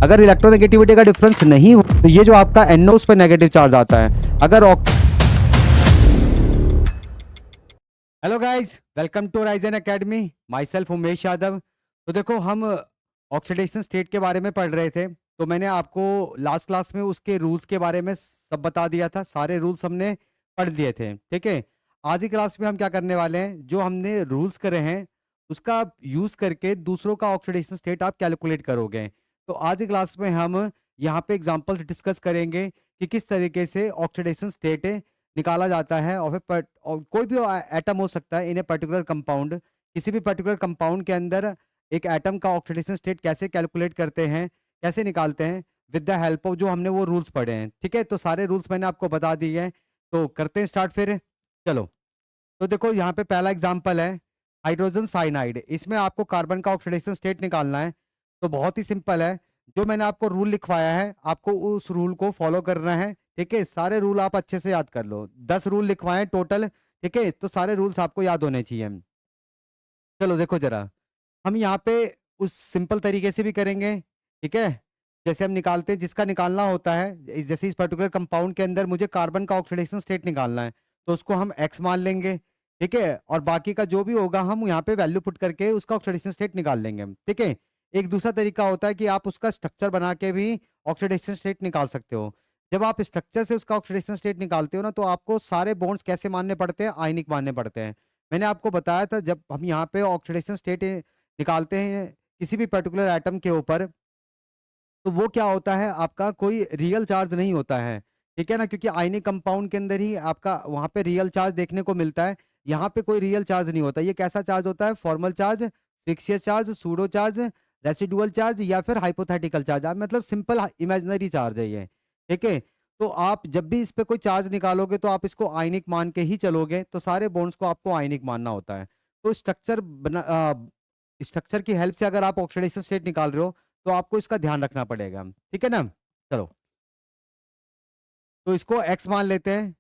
अगर इलेक्ट्रोनेगेटिविटी का डिफरेंस नहीं हो तो ये जो आपका NO उस पर नेगेटिव चार्ज आता है। अगर hello guys, welcome to Risen academy. My self Umesh Yadav. तो देखो, हम ऑक्सीडेशन स्टेट के बारे में पढ़ रहे थे। तो मैंने आपको लास्ट क्लास में उसके रूल्स के बारे में सब बता दिया था, सारे रूल्स हमने पढ़ लिए थे। ठीक है, आज की क्लास में हम क्या करने वाले हैं, जो हमने रूल्स करे हैं उसका यूज करके दूसरों का ऑक्सीडेशन स्टेट आप कैलकुलेट करोगे। तो आज की क्लास में हम यहाँ पे एग्जाम्पल्स डिस्कस करेंगे कि किस तरीके से ऑक्सीडेशन स्टेट निकाला जाता है। और कोई भी एटम हो सकता है इन ए पर्टिकुलर कंपाउंड, किसी भी पर्टिकुलर कंपाउंड के अंदर एक एटम का ऑक्सीडेशन स्टेट कैसे कैलकुलेट करते हैं, कैसे निकालते हैं, विद द हेल्प ऑफ जो हमने वो रूल्स पढ़े हैं। ठीक है, तो सारे रूल्स मैंने आपको बता दिए हैं। तो करते हैं स्टार्ट फिर। चलो, तो देखो यहाँ पे पहला एग्जाम्पल है हाइड्रोजन साइनाइड। इसमें आपको कार्बन का ऑक्सीडेशन स्टेट निकालना है। तो बहुत ही सिंपल है, जो मैंने आपको रूल लिखवाया है आपको उस रूल को फॉलो करना है। ठीक है, सारे रूल आप अच्छे से याद कर लो, 10 रूल लिखवाए टोटल। ठीक है, तो सारे रूल्स आपको याद होने चाहिए। चलो देखो जरा, हम यहाँ पे उस सिंपल तरीके से भी करेंगे। ठीक है, जैसे हम निकालते हैं, जिसका निकालना होता है, जैसे इस पर्टिकुलर कंपाउंड के अंदर मुझे कार्बन का ऑक्सीडेशन स्टेट निकालना है, तो उसको हम एक्स मान लेंगे। ठीक है, और बाकी का जो भी होगा हम यहाँ पे वैल्यू पुट करके उसका ऑक्सीडेशन स्टेट निकाल लेंगे। ठीक है, एक दूसरा तरीका होता है कि आप उसका स्ट्रक्चर बना के भी ऑक्सीडेशन स्टेट निकाल सकते हो। जब आप स्ट्रक्चर से उसका ऑक्सीडेशन स्टेट निकालते हो ना, तो आपको सारे बॉन्ड्स कैसे मानने पड़ते हैं, आयनिक मानने पड़ते हैं। मैंने आपको बताया था, जब हम यहाँ पे ऑक्सीडेशन स्टेट निकालते हैं किसी भी पर्टिकुलर एटम के ऊपर, तो वो क्या होता है, आपका कोई रियल चार्ज नहीं होता है। ठीक है ना, क्योंकि आयनिक कंपाउंड के अंदर ही आपका वहां पे रियल चार्ज देखने को मिलता है। यहाँ पे कोई रियल चार्ज नहीं होता। ये कैसा चार्ज होता है, formal charge, फिक्सियस charge, pseudo charge, residual charge या फिर हाइपोथेटिकल चार्ज, मतलब सिंपल इमेजिनरी चार्ज है ये। ठीक है, तो आप जब भी इस पे कोई चार्ज निकालोगे तो आप इसको आयनिक मान के ही चलोगे। तो सारे बॉन्ड्स को आपको आयनिक मानना होता है। तो स्ट्रक्चर की हेल्प से अगर आप ऑक्सीडेशन स्टेट निकाल रहे हो तो आपको इसका ध्यान रखना पड़ेगा। ठीक है ना। चलो, तो इसको एक्स मान लेते हैं।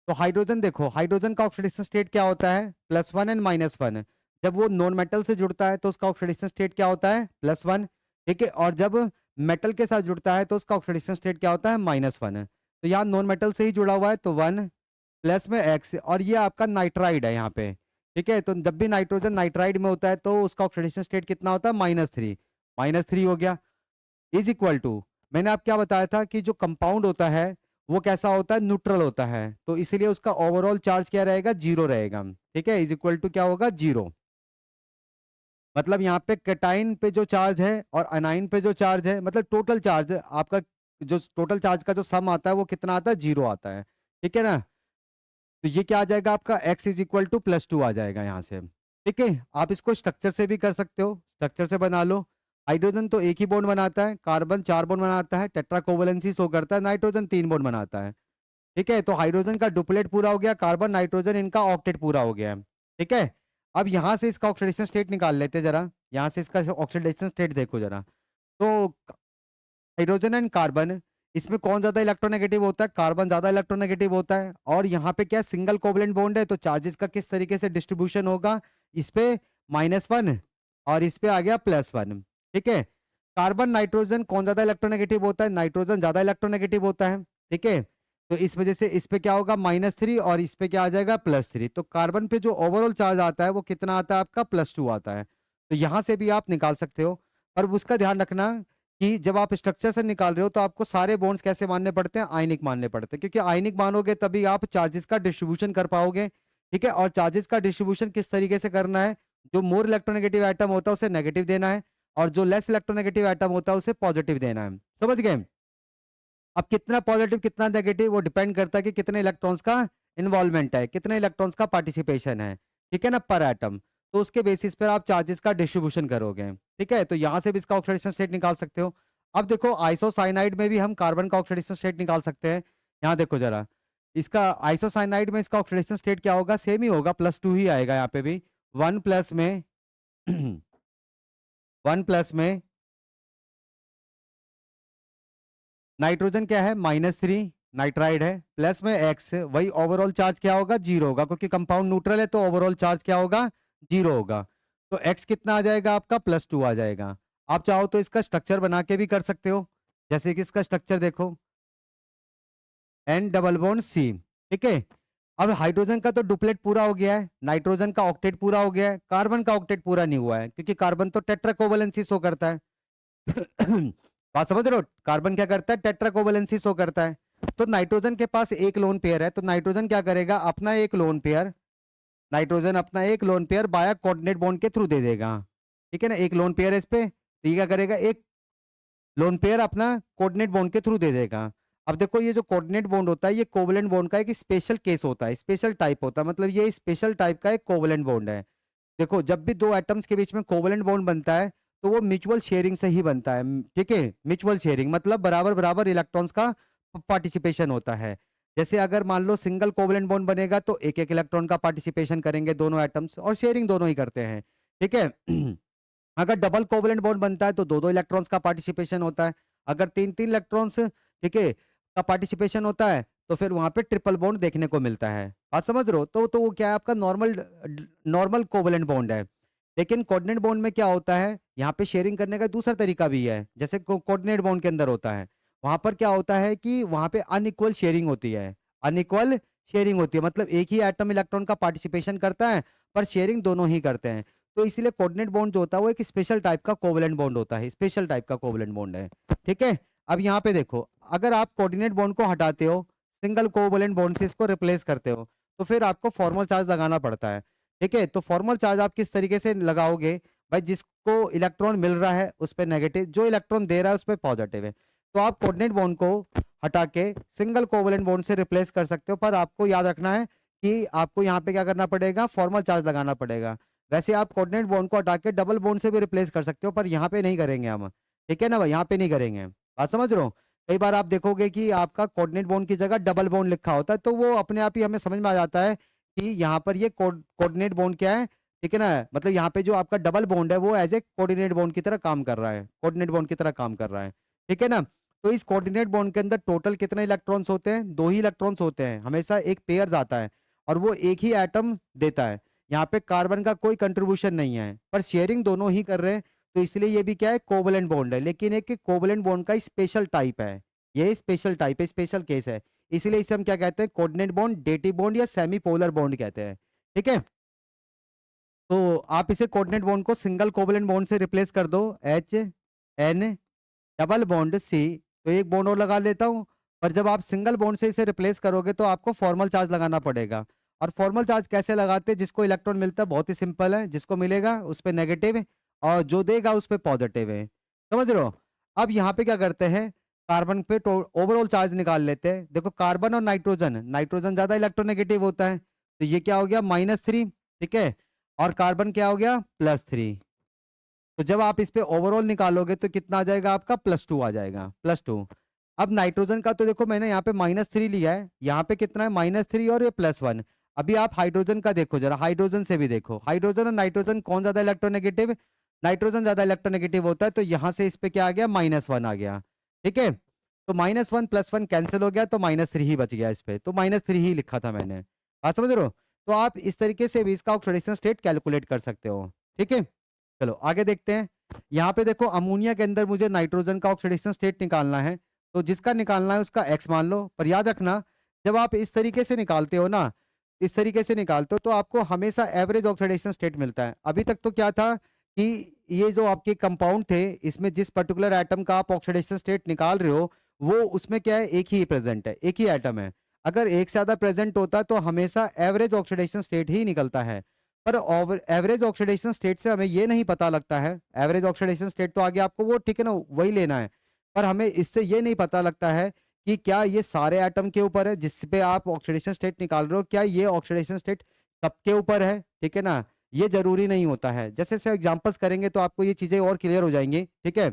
तो हाइड्रोजन देखो, हाइड्रोजन का ऑक्सीडेशन स्टेट क्या होता है, +1 एंड -1। जब वो नॉन मेटल से जुड़ता है तो उसका ऑक्सीडेशन स्टेट क्या होता है, +1। ठीक है, और जब मेटल के साथ जुड़ता है तो उसका ऑक्सीडेशन स्टेट क्या होता है, -1। तो यहाँ नॉन मेटल से ही जुड़ा हुआ है तो 1 प्लस में एक्स, और ये आपका नाइट्राइड है यहाँ पे। ठीक है, तो जब भी नाइट्रोजन नाइट्राइड में होता है तो उसका ऑक्सीडेशन स्टेट कितना होता है, -3। -3 हो गया, इज इक्वल टू, मैंने आप क्या बताया था कि जो कंपाउंड होता है वो कैसा होता है, न्यूट्रल होता है। तो इसलिए उसका ओवरऑल चार्ज क्या रहेगा, 0 रहेगा। ठीक है, इज इक्वल टू क्या होगा, 0। मतलब यहाँ पे कैटाइन पे जो चार्ज है और अनाइन पे जो चार्ज है, मतलब टोटल चार्ज आपका, जो टोटल चार्ज का जो सम आता है वो कितना आता है, 0 आता है। ठीक है ना, तो ये क्या आ जाएगा आपका, x इज इक्वल टू +2 आ जाएगा यहाँ से। ठीक है, आप इसको स्ट्रक्चर से भी कर सकते हो, स्ट्रक्चर से बना लो। हाइड्रोजन तो एक ही बॉन्ड बनाता है, कार्बन 4 बॉन्ड बनाता है, टेट्रा कोवलेंसी शो करता है, नाइट्रोजन 3 बॉन्ड बनाता है। ठीक है, तो हाइड्रोजन का डुप्लेट पूरा हो गया, कार्बन नाइट्रोजन इनका ऑक्टेट पूरा हो गया है। ठीक है, अब यहाँ से इसका ऑक्सीडेशन स्टेट निकाल लेते हैं जरा। यहाँ से इसका ऑक्सीडेशन स्टेट देखो जरा। तो हाइड्रोजन एंड कार्बन, इसमें कौन ज्यादा इलेक्ट्रोनेगेटिव होता है, कार्बन ज्यादा इलेक्ट्रोनेगेटिव होता है। और यहाँ पे क्या सिंगल कोवलेंट बॉन्ड है, तो चार्जेस का किस तरीके से डिस्ट्रीब्यूशन होगा, इस पे -1 और इस पे आ गया +1। ठीक है, कार्बन नाइट्रोजन कौन ज्यादा इलेक्ट्रोनेगेटिव होता है, नाइट्रोजन ज्यादा इलेक्ट्रोनेगेटिव होता है। ठीक है, तो इस वजह से इस पे क्या होगा, -3 और इस पे क्या आ जाएगा, +3। तो कार्बन पे जो ओवरऑल चार्ज आता है वो कितना आता है आपका, +2 आता है। तो यहाँ से भी आप निकाल सकते हो। पर उसका ध्यान रखना कि जब आप स्ट्रक्चर से निकाल रहे हो तो आपको सारे बॉन्ड्स कैसे मानने पड़ते हैं, आयनिक मानने पड़ते हैं, क्योंकि आयनिक मानोगे तभी आप चार्जेस का डिस्ट्रीब्यूशन कर पाओगे। ठीक है, और चार्जेस का डिस्ट्रीब्यूशन किस तरीके से करना है, जो मोर इलेक्ट्रोनेगेटिव एटम होता है उसे नेगेटिव देना है, और जो लेस इलेक्ट्रोनेगेटिव एटम होता है उसे पॉजिटिव देना है। समझ गए। अब कितना पॉजिटिव कितना नेगेटिव वो डिपेंड करता है कि कितने इलेक्ट्रॉन्स का इन्वॉल्वमेंट है, कितने इलेक्ट्रॉन्स का पार्टिसिपेशन है। ठीक है ना, पर एटम। तो उसके बेसिस पर आप चार्जेस का डिस्ट्रीब्यूशन करोगे। ठीक है, तो यहां से भी इसका ऑक्सीडेशन स्टेट निकाल सकते हो। अब देखो, आइसोसाइनाइड में भी हम कार्बन का ऑक्सीडेशन स्टेट निकाल सकते हैं। यहाँ देखो जरा, इसका आइसोसाइनाइड में इसका ऑक्सीडेशन स्टेट क्या होगा, सेम ही होगा, +2 ही आएगा यहाँ पे भी। 1 प्लस में 1 प्लस में नाइट्रोजन क्या है, -3 नाइट्राइड है, प्लस में एक्स, वही ओवरऑल चार्ज क्या होगा, 0 होगा, क्योंकि कंपाउंड न्यूट्रल है तो ओवरऑल चार्ज क्या होगा, 0 होगा। तो एक्स कितना आ जाएगा आपका, +2 आ जाएगा। आप चाहो तो इसका स्ट्रक्चर बना के भी कर सकते हो। जैसे कि इसका स्ट्रक्चर देखो, N डबल बॉन्ड C, ठीक है। अब हाइड्रोजन का तो डुप्लेट पूरा हो गया है, नाइट्रोजन का ऑक्टेट पूरा हो गया है, कार्बन का ऑक्टेट पूरा नहीं हुआ है क्योंकि कार्बन तो टेट्रा कोवैलेंसी शो करता है। बात समझ रहे हो, कार्बन क्या करता है, टेट्रा कोवैलेंसी शो करता है। तो नाइट्रोजन के पास एक लोन पेयर है, तो नाइट्रोजन क्या करेगा, अपना एक लोन पेयर, नाइट्रोजन अपना एक लोन पेयर बाया कोऑर्डिनेट बॉन्ड के थ्रू दे देगा, ठीक है ना। एक लोन पेयर है इस पे, तो ये क्या करेगा, एक लोन पेयर अपना कोऑर्डिनेट बॉन्ड के थ्रू दे देगा। अब देखो ये जो कोऑर्डिनेट बॉन्ड होता है ये कोवलेंट बॉन्ड का एक स्पेशल केस होता है, स्पेशल टाइप होता है, मतलब ये स्पेशल टाइप का एक कोवलेंट बॉन्ड है। देखो जब भी दो एटम्स के बीच में कोवलेंट बॉन्ड बनता है तो वो म्यूचुअल शेयरिंग से ही बनता है, ठीक है। म्यूचुअल शेयरिंग मतलब बराबर बराबर इलेक्ट्रॉन्स का पार्टिसिपेशन होता है। जैसे अगर मान लो सिंगल कोवलेंट बॉन्ड बनेगा तो एक एक इलेक्ट्रॉन का पार्टिसिपेशन करेंगे दोनों एटम्स, और शेयरिंग दोनों ही करते हैं, ठीक है। अगर डबल कोवलेंट बॉन्ड बनता है तो दो दो इलेक्ट्रॉन्स का पार्टिसिपेशन होता है। अगर तीन तीन इलेक्ट्रॉन्स, ठीक है, का पार्टिसिपेशन होता है तो फिर वहां पे ट्रिपल बॉन्ड देखने को मिलता है। बात समझ रहे हो, तो वो क्या है, आपका नॉर्मल नॉर्मल कोवलेंट बॉन्ड है। लेकिन कोऑर्डिनेट बॉन्ड में क्या होता है, यहाँ पे शेयरिंग करने का दूसरा तरीका भी है, जैसे कोऑर्डिनेट बॉन्ड के अंदर होता है, वहां पर क्या होता है कि वहां पे अनइक्वल शेयरिंग होती है, अनइक्वल शेयरिंग होती है, मतलब एक ही एटम इलेक्ट्रॉन का पार्टिसिपेशन करता है पर शेयरिंग दोनों ही करते हैं। तो इसलिए कोऑर्डिनेट बॉन्ड जो होता है वो एक स्पेशल टाइप का कोवलेंट बॉन्ड होता है, स्पेशल टाइप का कोवलेंट बॉन्ड है, ठीक है। अब यहाँ पे देखो, अगर आप कोऑर्डिनेट बॉन्ड को हटाते हो, सिंगल कोवलेंट बॉन्ड से इसको रिप्लेस करते हो, तो फिर आपको फॉर्मल चार्ज लगाना पड़ता है, ठीक है। तो फॉर्मल चार्ज आप किस तरीके से लगाओगे, भाई जिसको इलेक्ट्रॉन मिल रहा है उस पर नेगेटिव, जो इलेक्ट्रॉन दे रहा है उस पर पॉजिटिव है। तो आप कोऑर्डिनेट बॉन्ड को हटा के सिंगल कोवलेंट बॉन्ड से रिप्लेस कर सकते हो, पर आपको याद रखना है कि आपको यहाँ पे क्या करना पड़ेगा, फॉर्मल चार्ज लगाना पड़ेगा। वैसे आप कोऑर्डिनेट बॉन्ड को हटा के डबल बॉन्ड से भी रिप्लेस कर सकते हो, पर यहाँ पे नहीं करेंगे हम, ठीक है ना भाई, यहाँ पे नहीं करेंगे। बात समझ रहे हो, कई बार आप देखोगे कि आपका कोऑर्डिनेट बॉन्ड की जगह डबल बॉन्ड लिखा होता है, तो वो अपने आप ही हमें समझ में आ जाता है कि यहाँ पर ये कोऑर्डिनेट बॉन्ड क्या है, ठीक है ना। मतलब यहाँ पे जो आपका डबल बॉन्ड है वो एज ए कोऑर्डिनेट बॉन्ड की तरह काम कर रहा है, कोऑर्डिनेट बॉन्ड की तरह काम कर रहा है, ठीक है ना। तो इस कोऑर्डिनेट बॉन्ड के अंदर टोटल कितने इलेक्ट्रॉन्स होते हैं, दो ही इलेक्ट्रॉन्स होते हैं, हमेशा एक पेयर आता है और वो एक ही एटम देता है। यहाँ पे कार्बन का कोई कंट्रीब्यूशन नहीं है, पर शेयरिंग दोनों ही कर रहे हैं, तो इसलिए ये भी क्या है, कोवलेंट बॉन्ड है, लेकिन एक कोवलेंट बॉन्ड का स्पेशल टाइप है, ये स्पेशल टाइप है, स्पेशल केस है। इसलिए इसे हम क्या कहते हैं, कोऑर्डिनेट बॉन्ड, डेटिव बॉन्ड या सेमी पोलर बॉन्ड कहते हैं, ठीक है। तो आप इसे कोऑर्डिनेट बॉन्ड को सिंगल कोवलेंट बॉन्ड से रिप्लेस कर दो, H N double bond C, तो एक बॉन्ड और लगा लेता हूँ। पर जब आप सिंगल बॉन्ड से इसे रिप्लेस करोगे तो आपको फॉर्मल चार्ज लगाना पड़ेगा। और फॉर्मल चार्ज कैसे लगाते हैं, जिसको इलेक्ट्रॉन मिलता है बहुत ही सिंपल है, जिसको मिलेगा उस पर नेगेटिव और जो देगा उस पर पॉजिटिव है, समझ रहे हो। अब यहाँ पे क्या करते हैं, कार्बन पे ओवरऑल चार्ज निकाल लेते हैं। देखो कार्बन और नाइट्रोजन, नाइट्रोजन ज्यादा इलेक्ट्रोनेगेटिव होता है, तो ये क्या हो गया, -3, ठीक है। और कार्बन क्या हो गया, +3। तो जब आप इस पे ओवरऑल निकालोगे तो कितना आ जाएगा आपका, +2 आ जाएगा, +2। अब नाइट्रोजन का तो देखो मैंने यहाँ पे -3 लिया है, यहाँ पे कितना है, -3 और ये +1। अभी आप हाइड्रोजन का देखो जरा, हाइड्रोजन से भी देखो, हाइड्रोजन और नाइट्रोजन कौन ज्यादा इलेक्ट्रोनेगेटिव, नाइट्रोजन ज्यादा इलेक्ट्रोनेगेटिव होता है, तो यहाँ से इस पे क्या आ गया, -1 आ गया, ठीक है। तो -1 +1 कैंसिल हो गया, तो -3 ही बच गया इस पे, तो -3 ही लिखा था मैंने, बात समझ रहे हो। तो आप इस तरीके से भी इसका ऑक्सीडेशन स्टेट कैलकुलेट कर सकते हो, ठीक है। चलो आगे देखते हैं। यहाँ पे देखो अमोनिया के अंदर मुझे नाइट्रोजन का ऑक्सीडेशन स्टेट निकालना है, तो जिसका निकालना है उसका एक्स मान लो। पर याद रखना जब आप इस तरीके से निकालते हो ना, इस तरीके से निकालते हो तो आपको हमेशा एवरेज ऑक्सीडेशन स्टेट मिलता है। अभी तक तो क्या था कि ये जो आपके कंपाउंड थे इसमें जिस पर्टिकुलर एटम का आप ऑक्सीडेशन स्टेट निकाल रहे हो वो उसमें क्या है, एक ही प्रेजेंट है, एक ही एटम है। अगर एक से ज्यादा प्रेजेंट होता तो हमेशा एवरेज ऑक्सीडेशन स्टेट ही निकलता है। पर एवरेज ऑक्सीडेशन स्टेट से हमें ये नहीं पता लगता है, एवरेज ऑक्सीडेशन स्टेट तो आगे आपको वो ठीक है ना वही लेना है, पर हमें इससे ये नहीं पता लगता है कि क्या ये सारे एटम के ऊपर है जिस पे आप ऑक्सीडेशन स्टेट निकाल रहे हो, क्या ये ऑक्सीडेशन स्टेट सबके ऊपर है, ठीक है ना। ये जरूरी नहीं होता है, जैसे जैसे एग्जांपल्स करेंगे तो आपको ये चीजें और क्लियर हो जाएंगी, ठीक है।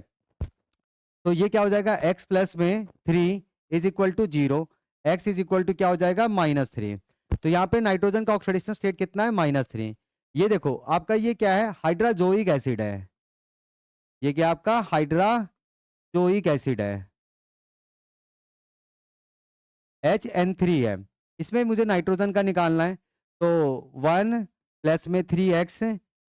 तो ये क्या हो जाएगा, x प्लस में 3 is equal to 0, x is equal to क्या हो जाएगा, -3। तो यहाँ पे नाइट्रोजन का ऑक्सीडेशन स्टेट कितना है, -3। ये देखो आपका ये क्या है, हाइड्राजोइक एसिड है, ये क्या आपका हाइड्राजोइक एसिड है, HN3 है। इसमें मुझे नाइट्रोजन का निकालना है, तो 1 प्लस में 3x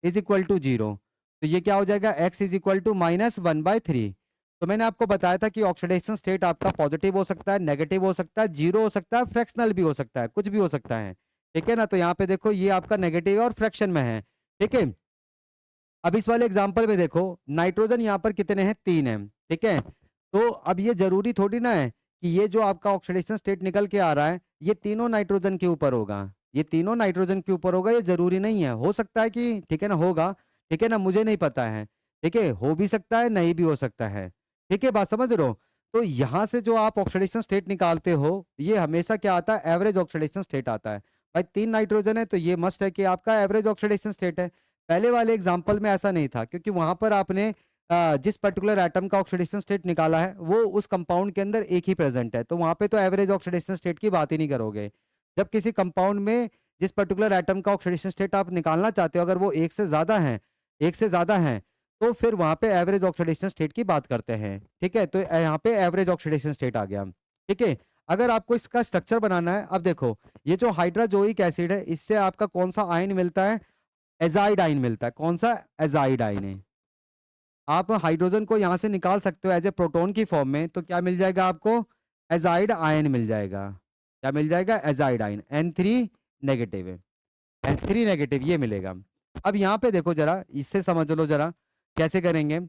इज इक्वल टू 0। तो ये क्या हो जाएगा, x इज इक्वल टू -1/3। तो मैंने आपको बताया था कि ऑक्सीडेशन स्टेट आपका पॉजिटिव हो सकता है, नेगेटिव हो सकता है, जीरो हो सकता है, फ्रैक्शनल भी हो सकता है, कुछ भी हो सकता है। ठीक है ना, तो यहाँ पे देखो ये आपका नेगेटिव और फ्रैक्शन में है। ठीक है, अब इस वाले एग्जाम्पल में देखो नाइट्रोजन यहाँ पर कितने हैं, 3 है। ठीक है, तो अब ये जरूरी थोड़ी ना है कि ये जो आपका ऑक्सीडेशन स्टेट निकल के आ रहा है ये तीनों नाइट्रोजन के ऊपर होगा, ये तीनों नाइट्रोजन के ऊपर होगा, ये जरूरी नहीं है, हो सकता है कि, ठीक है ना, होगा। ठीक है ना, मुझे नहीं पता है। ठीक है, हो भी सकता है, नहीं भी हो सकता है। ठीक है, बात समझ रहे हो। तो यहाँ से जो आप ऑक्सीडेशन स्टेट निकालते हो ये हमेशा क्या आता है, एवरेज ऑक्सीडेशन स्टेट आता है। भाई 3 नाइट्रोजन है तो ये मस्ट है कि आपका एवरेज ऑक्सीडेशन स्टेट है। पहले वाले एग्जाम्पल में ऐसा नहीं था क्योंकि वहां पर आपने जिस पर्टिकुलर एटम का ऑक्सीडेशन स्टेट निकाला है वो उस कंपाउंड के अंदर एक ही प्रेजेंट है, तो वहां पे तो एवरेज ऑक्सीडेशन स्टेट की बात ही नहीं करोगे। जब किसी कंपाउंड में जिस पर्टिकुलर एटम का ऑक्सीडेशन स्टेट आप निकालना चाहते हो अगर वो एक से ज्यादा है, एक से ज्यादा है, तो फिर वहां पे एवरेज ऑक्सीडेशन स्टेट की बात करते हैं। ठीक है, तो यहाँ पे एवरेज ऑक्सीडेशन स्टेट आ गया। ठीक है, अगर आपको इसका स्ट्रक्चर बनाना है, अब देखो ये जो हाइड्राजोइक एसिड है इससे आपका कौन सा आयन मिलता है, एजाइड आयन मिलता है। कौन सा, एजाइड आयन है। आप हाइड्रोजन को यहां से निकाल सकते हो एज ए प्रोटॉन की फॉर्म में, तो क्या मिल जाएगा आपको, एजाइड आयन मिल जाएगा। क्या मिल जाएगा, एजाइड आयन, N3 नेगेटिव है, N3 नेगेटिव ये मिलेगा। अब यहाँ पे देखो जरा, इससे समझ लो जरा कैसे करेंगे।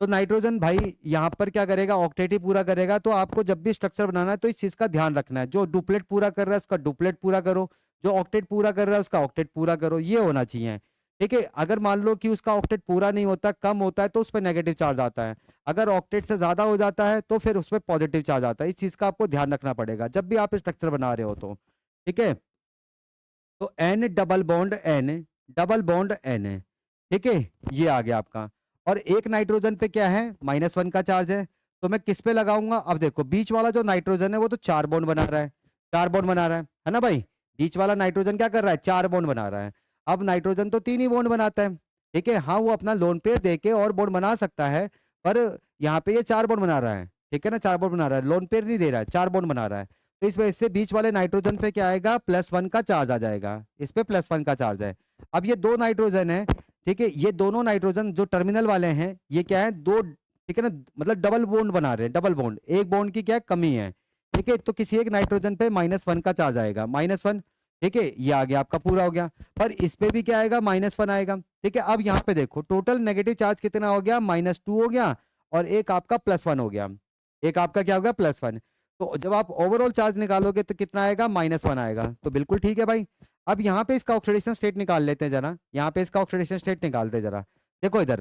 तो नाइट्रोजन भाई यहाँ पर क्या करेगा, ऑक्टेट ही पूरा करेगा, तो आपको जब भी स्ट्रक्चर बनाना है तो इस चीज का ध्यान रखना है, जो डुप्लेट पूरा कर रहा है उसका डुप्लेट पूरा करो, जो ऑक्टेट पूरा कर रहा है उसका ऑक्टेट पूरा करो, ये होना चाहिए। ठीक है, अगर मान लो कि उसका ऑक्टेट पूरा नहीं होता, कम होता है, तो उस पर नेगेटिव चार्ज आता है, अगर ऑक्टेट से ज्यादा हो जाता है तो फिर उस पर पॉजिटिव चार्ज आता है। इस चीज का आपको ध्यान रखना पड़ेगा जब भी आप स्ट्रक्चर बना रहे हो तो। ठीक है, तो N double bond N, double bond N है। ठीक है, ये आ गया आपका। और एक नाइट्रोजन पे क्या है, -1 का चार्ज है, तो मैं किस पे लगाऊंगा, अब देखो बीच वाला जो नाइट्रोजन है वो तो 4 बॉन्ड बना रहा है, 4 बॉन्ड बना रहा है ना भाई। बीच वाला नाइट्रोजन क्या कर रहा है, 4 बॉन्ड बना रहा है। अब नाइट्रोजन तो 3 ही बॉन्ड बनाता है। ठीक है, हाँ वो अपना लोन पेयर दे के और बॉन्ड बना सकता है, पर यहाँ पे ये 4 बॉन्ड बना रहा है। ठीक है ना, 4 बॉन्ड बना रहा है, लोन पेयर नहीं दे रहा है, 4 बॉन्ड बना रहा है। तो इस वजह से बीच वाले नाइट्रोजन पे क्या आएगा, +1 का चार्ज आ जाएगा, इस पे +1 का चार्ज है। अब ये 2 नाइट्रोजन है। ठीक है, ये दोनों नाइट्रोजन जो टर्मिनल वाले हैं ये क्या है, दो, ठीक है ना, मतलब डबल बॉन्ड बना रहे हैं, डबल बॉन्ड, एक बॉन्ड की क्या है, कमी है। ठीक है, तो किसी एक नाइट्रोजन पे -1 का चार्ज आएगा, -1। ठीक है, ये आ गया आपका, पूरा हो गया। पर इस पे भी क्या आएगा, -1 आएगा। ठीक है, अब यहाँ पे देखो टोटल नेगेटिव चार्ज कितना हो गया, -2 हो गया, और एक आपका +1 हो गया, एक आपका क्या हो गया, +1। तो जब आप ओवरऑल चार्ज निकालोगे तो कितना आएगा, -1 आएगा। तो बिल्कुल ठीक है भाई। अब यहाँ पे इसका ऑक्सीडेशन स्टेट निकाल लेते हैं जरा, यहाँ पे इसका ऑक्सीडेशन स्टेट निकालते हैं जरा। देखो इधर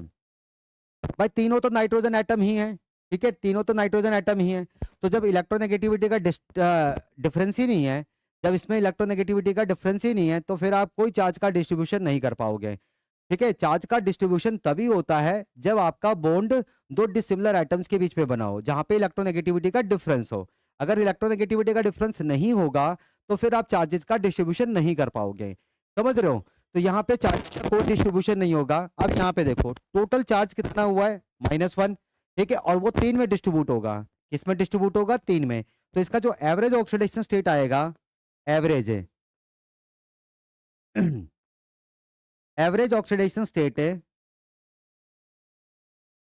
भाई तीनों तो नाइट्रोजन एटम ही है। ठीक है, तीनों तो नाइट्रोजन एटम ही है, तो जब इलेक्ट्रोनेगेटिविटी का डिफरेंस ही नहीं है, जब इसमें इलेक्ट्रोनेगेटिविटी का डिफरेंस ही नहीं है तो फिर आप कोई चार्ज का डिस्ट्रीब्यूशन नहीं कर पाओगे। ठीक है, चार्ज का डिस्ट्रीब्यूशन तभी होता है जब आपका बॉन्ड दो डिसिमिलर एटम्स के बीच में बना हो, जहां पे इलेक्ट्रोनेगेटिविटी का डिफरेंस हो। अगर इलेक्ट्रोनेगेटिविटी का डिफरेंस नहीं होगा तो फिर आप चार्जेस का डिस्ट्रीब्यूशन नहीं कर पाओगे। समझ रहे हो, तो यहाँ पे चार्ज का कोई डिस्ट्रीब्यूशन नहीं होगा। अब यहाँ पे देखो टोटल चार्ज कितना हुआ है, -1। ठीक है, और वो 3 में डिस्ट्रीब्यूट होगा, किस में डिस्ट्रीब्यूट होगा, 3 में। तो इसका जो एवरेज ऑक्सीडेशन स्टेट आएगा, एवरेज है एवरेज ऑक्सीडेशन स्टेट है,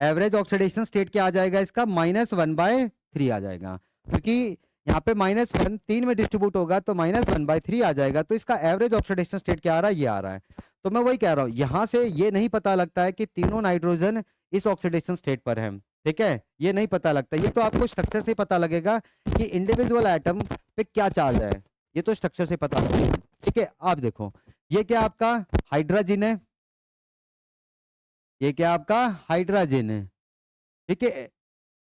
एवरेज ऑक्सीडेशन स्टेट क्या आ जाएगा इसका, -1/3 आ जाएगा, क्योंकि यहाँ पे -1 3 में डिस्ट्रीब्यूट होगा तो -1/3 आ जाएगा। तो इसका एवरेज ऑक्सीडेशन स्टेट क्या आ रहा है, ये आ रहा है। तो मैं वही कह रहा हूँ, यहाँ से ये नहीं पता लगता है कि तीनों नाइट्रोजन इस ऑक्सीडेशन स्टेट पर है। ठीक है, ये नहीं पता लगता, ये तो आपको स्ट्रक्चर से पता लगेगा कि इंडिविजुअल एटम पे क्या चार्ज है, ये तो स्ट्रक्चर से पता लगेगा। ठीक है, आप देखो ये क्या आपका हाइड्रोजन है, ये क्या आपका हाइड्रोजन है। ठीक है,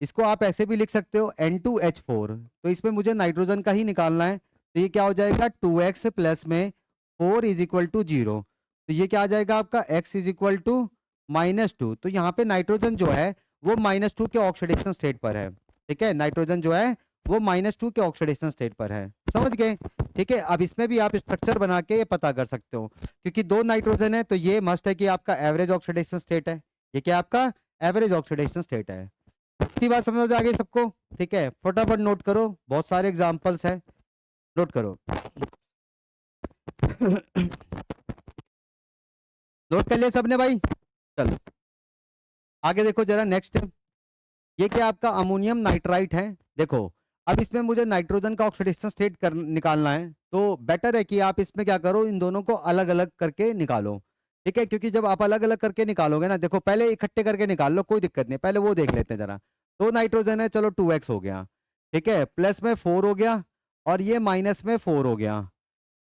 इसको आप ऐसे भी लिख सकते हो N2H4, तो इसमें मुझे नाइट्रोजन का ही निकालना है, तो ये क्या हो जाएगा, 2x प्लस में 4 = 0, तो ये क्या आ जाएगा आपका x = -2। तो यहाँ पे नाइट्रोजन जो है वो -2 के ऑक्सीडेशन स्टेट पर है। ठीक है, नाइट्रोजन जो है वो -2 के ऑक्सीडेशन स्टेट पर है, समझ गए। ठीक है, अब इसमें भी आप स्ट्रक्चर बना के ये पता कर सकते हो, क्योंकि 2 नाइट्रोजन है तो ये मस्ट है कि आपका एवरेज ऑक्सीडेशन स्टेट है, ये क्या आपका एवरेज ऑक्सीडेशन स्टेट है। इतनी बात समझ आ गई सबको। ठीक है, फटाफट नोट करो, बहुत सारे एग्जांपल्स हैं, नोट करो नोट कर लिया सबने भाई, चलो आगे देखो जरा नेक्स्ट। ये क्या आपका अमोनियम नाइट्राइट है। देखो अब इसमें मुझे नाइट्रोजन का ऑक्सीडेशन स्टेट कर निकालना है, तो बेटर है कि आप इसमें क्या करो, इन दोनों को अलग अलग करके निकालो। ठीक है, क्योंकि जब आप अलग अलग करके निकालोगे ना, देखो पहले इकट्ठे करके निकाल लो, कोई दिक्कत नहीं, पहले वो देख लेते हैं जरा। तो नाइट्रोजन है, चलो 2x हो गया। ठीक है, प्लस में 4 हो गया, और ये माइनस में 4 हो गया।